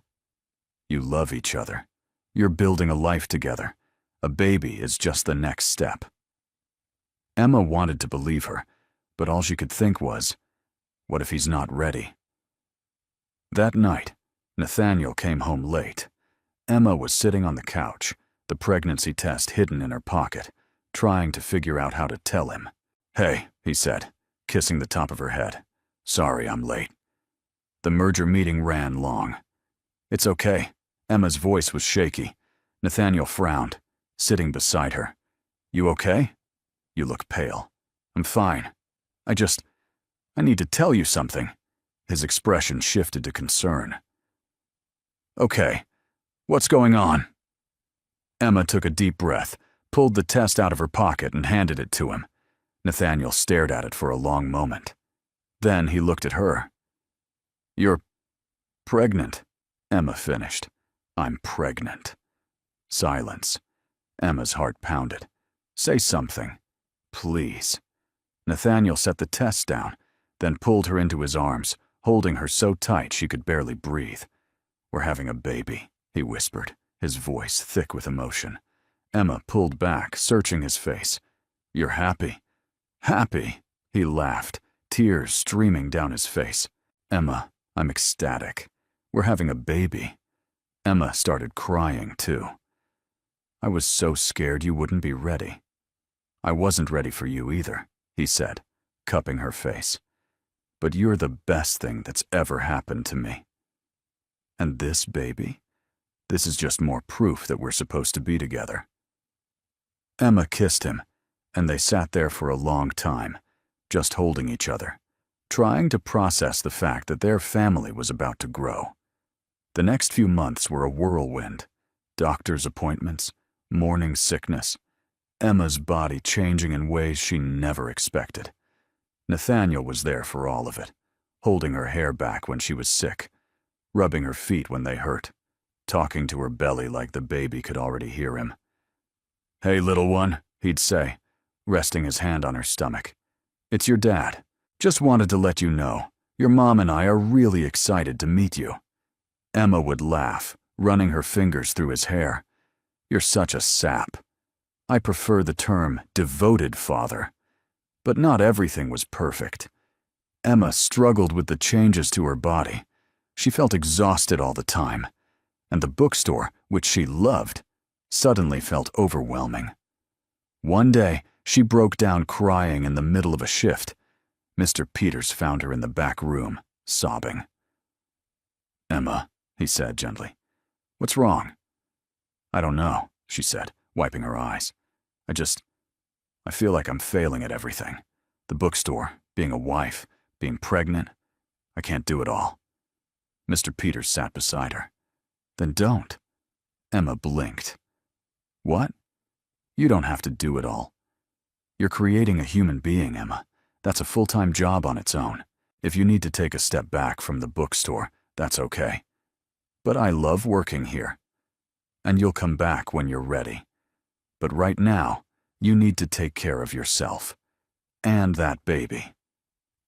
You love each other. You're building a life together. A baby is just the next step. Emma wanted to believe her, but all she could think was, what if he's not ready? That night, Nathaniel came home late. Emma was sitting on the couch, the pregnancy test hidden in her pocket, trying to figure out how to tell him. Hey, he said, kissing the top of her head. Sorry I'm late. The merger meeting ran long. It's okay. Emma's voice was shaky. Nathaniel frowned, sitting beside her. You okay? You look pale. I'm fine. I need to tell you something. His expression shifted to concern. Okay, what's going on? Emma took a deep breath, pulled the test out of her pocket and handed it to him. Nathaniel stared at it for a long moment. Then he looked at her. You're pregnant, Emma finished. I'm pregnant. Silence. Emma's heart pounded. Say something. Please. Nathaniel set the test down, then pulled her into his arms, holding her so tight she could barely breathe. We're having a baby, he whispered, his voice thick with emotion. Emma pulled back, searching his face. You're happy? Happy, he laughed, tears streaming down his face. Emma, I'm ecstatic. We're having a baby. Emma started crying, too. I was so scared you wouldn't be ready. I wasn't ready for you either, he said, cupping her face. But you're the best thing that's ever happened to me. And this baby? This is just more proof that we're supposed to be together. Emma kissed him, and they sat there for a long time, just holding each other, trying to process the fact that their family was about to grow. The next few months were a whirlwind. Doctor's appointments, morning sickness, Emma's body changing in ways she never expected. Nathaniel was there for all of it, holding her hair back when she was sick, rubbing her feet when they hurt, talking to her belly like the baby could already hear him. "Hey, little one," he'd say, resting his hand on her stomach. "It's your dad. Just wanted to let you know, your mom and I are really excited to meet you." Emma would laugh, running her fingers through his hair. "You're such a sap. I prefer the term devoted father." But not everything was perfect. Emma struggled with the changes to her body. She felt exhausted all the time, and the bookstore, which she loved, suddenly felt overwhelming. One day, she broke down crying in the middle of a shift. Mr. Peters found her in the back room, sobbing. "Emma," he said gently, "what's wrong?" "I don't know," she said, wiping her eyes. I feel like I'm failing at everything. The bookstore, being a wife, being pregnant. I can't do it all." Mr. Peters sat beside her. "Then don't." Emma blinked. "What? You don't have to do it all. You're creating a human being, Emma. That's a full-time job on its own. If you need to take a step back from the bookstore, that's okay. But I love working here. And you'll come back when you're ready. But right now, you need to take care of yourself. And that baby."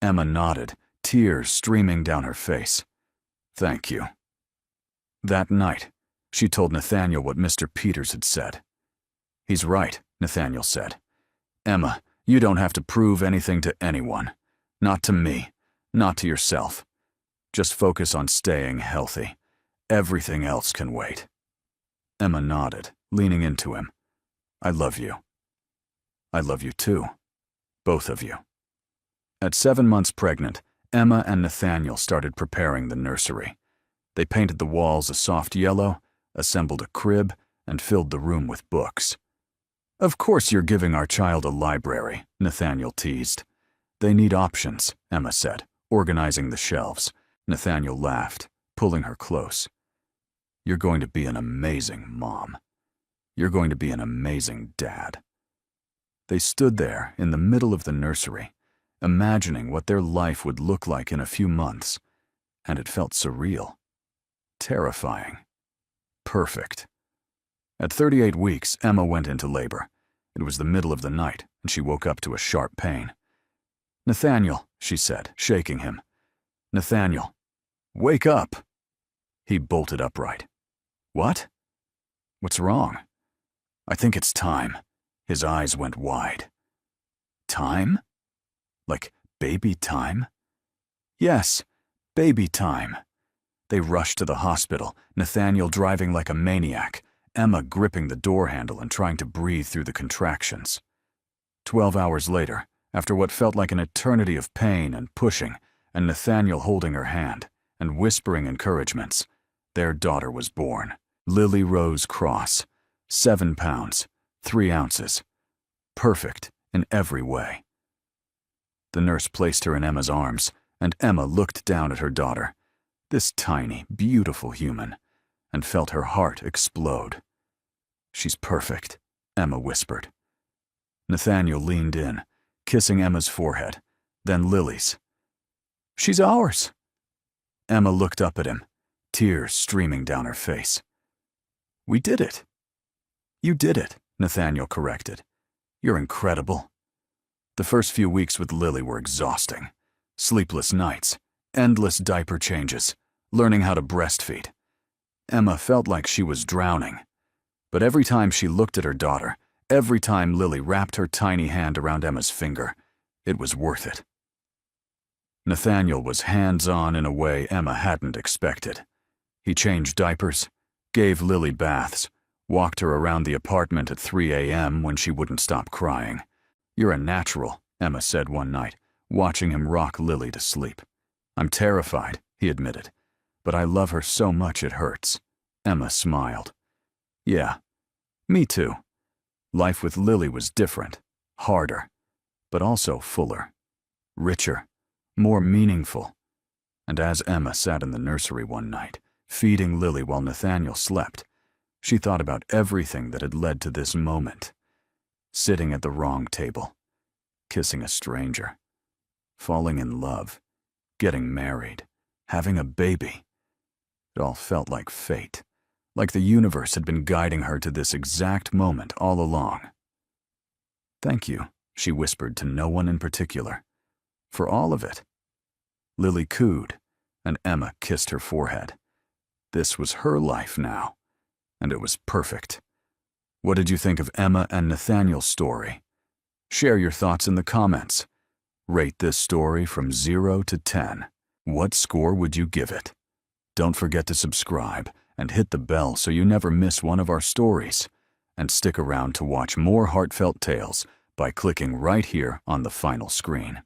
Emma nodded, tears streaming down her face. "Thank you." That night, she told Nathaniel what Mr. Peters had said. "He's right," Nathaniel said. "Emma, you don't have to prove anything to anyone. Not to me, not to yourself. Just focus on staying healthy. Everything else can wait." Emma nodded, leaning into him. "I love you." "I love you too. Both of you." At 7 months pregnant, Emma and Nathaniel started preparing the nursery. They painted the walls a soft yellow, assembled a crib, and filled the room with books. "Of course you're giving our child a library," Nathaniel teased. "They need options," Emma said, organizing the shelves. Nathaniel laughed, pulling her close. "You're going to be an amazing mom. You're going to be an amazing dad." They stood there in the middle of the nursery, imagining what their life would look like in a few months, and it felt surreal, terrifying, perfect. At 38 weeks, Emma went into labor. It was the middle of the night, and she woke up to a sharp pain. "Nathaniel," she said, shaking him. "Nathaniel, wake up." He bolted upright. "What? What's wrong?" "I think it's time." His eyes went wide. "Time? Like baby time?" "Yes, baby time." They rushed to the hospital, Nathaniel driving like a maniac, Emma gripping the door handle and trying to breathe through the contractions. 12 hours later, after what felt like an eternity of pain and pushing, and Nathaniel holding her hand and whispering encouragements, their daughter was born. Lily Rose Cross, 7 pounds, 3 ounces. Perfect in every way. The nurse placed her in Emma's arms, and Emma looked down at her daughter, this tiny, beautiful human, and felt her heart explode. "She's perfect," Emma whispered. Nathaniel leaned in, kissing Emma's forehead, then Lily's. "She's ours." Emma looked up at him, tears streaming down her face. "We did it." "You did it," Nathaniel corrected. "You're incredible." The first few weeks with Lily were exhausting. Sleepless nights, endless diaper changes, learning how to breastfeed. Emma felt like she was drowning. But every time she looked at her daughter, every time Lily wrapped her tiny hand around Emma's finger, it was worth it. Nathaniel was hands-on in a way Emma hadn't expected. He changed diapers, gave Lily baths, walked her around the apartment at 3 a.m. when she wouldn't stop crying. "You're a natural," Emma said one night, watching him rock Lily to sleep. "I'm terrified," he admitted. but I love her so much it hurts." Emma smiled. "Yeah, me too. Life with Lily was different, harder, but also fuller, richer, more meaningful." And as Emma sat in the nursery one night, feeding Lily while Nathaniel slept, she thought about everything that had led to this moment. Sitting at the wrong table, kissing a stranger, falling in love, getting married, having a baby. It all felt like fate, like the universe had been guiding her to this exact moment all along. "Thank you," she whispered to no one in particular, "for all of it." Lily cooed, and Emma kissed her forehead. This was her life now, and it was perfect. What did you think of Emma and Nathaniel's story? Share your thoughts in the comments. Rate this story from 0 to 10. What score would you give it? Don't forget to subscribe and hit the bell so you never miss one of our stories. And stick around to watch more heartfelt tales by clicking right here on the final screen.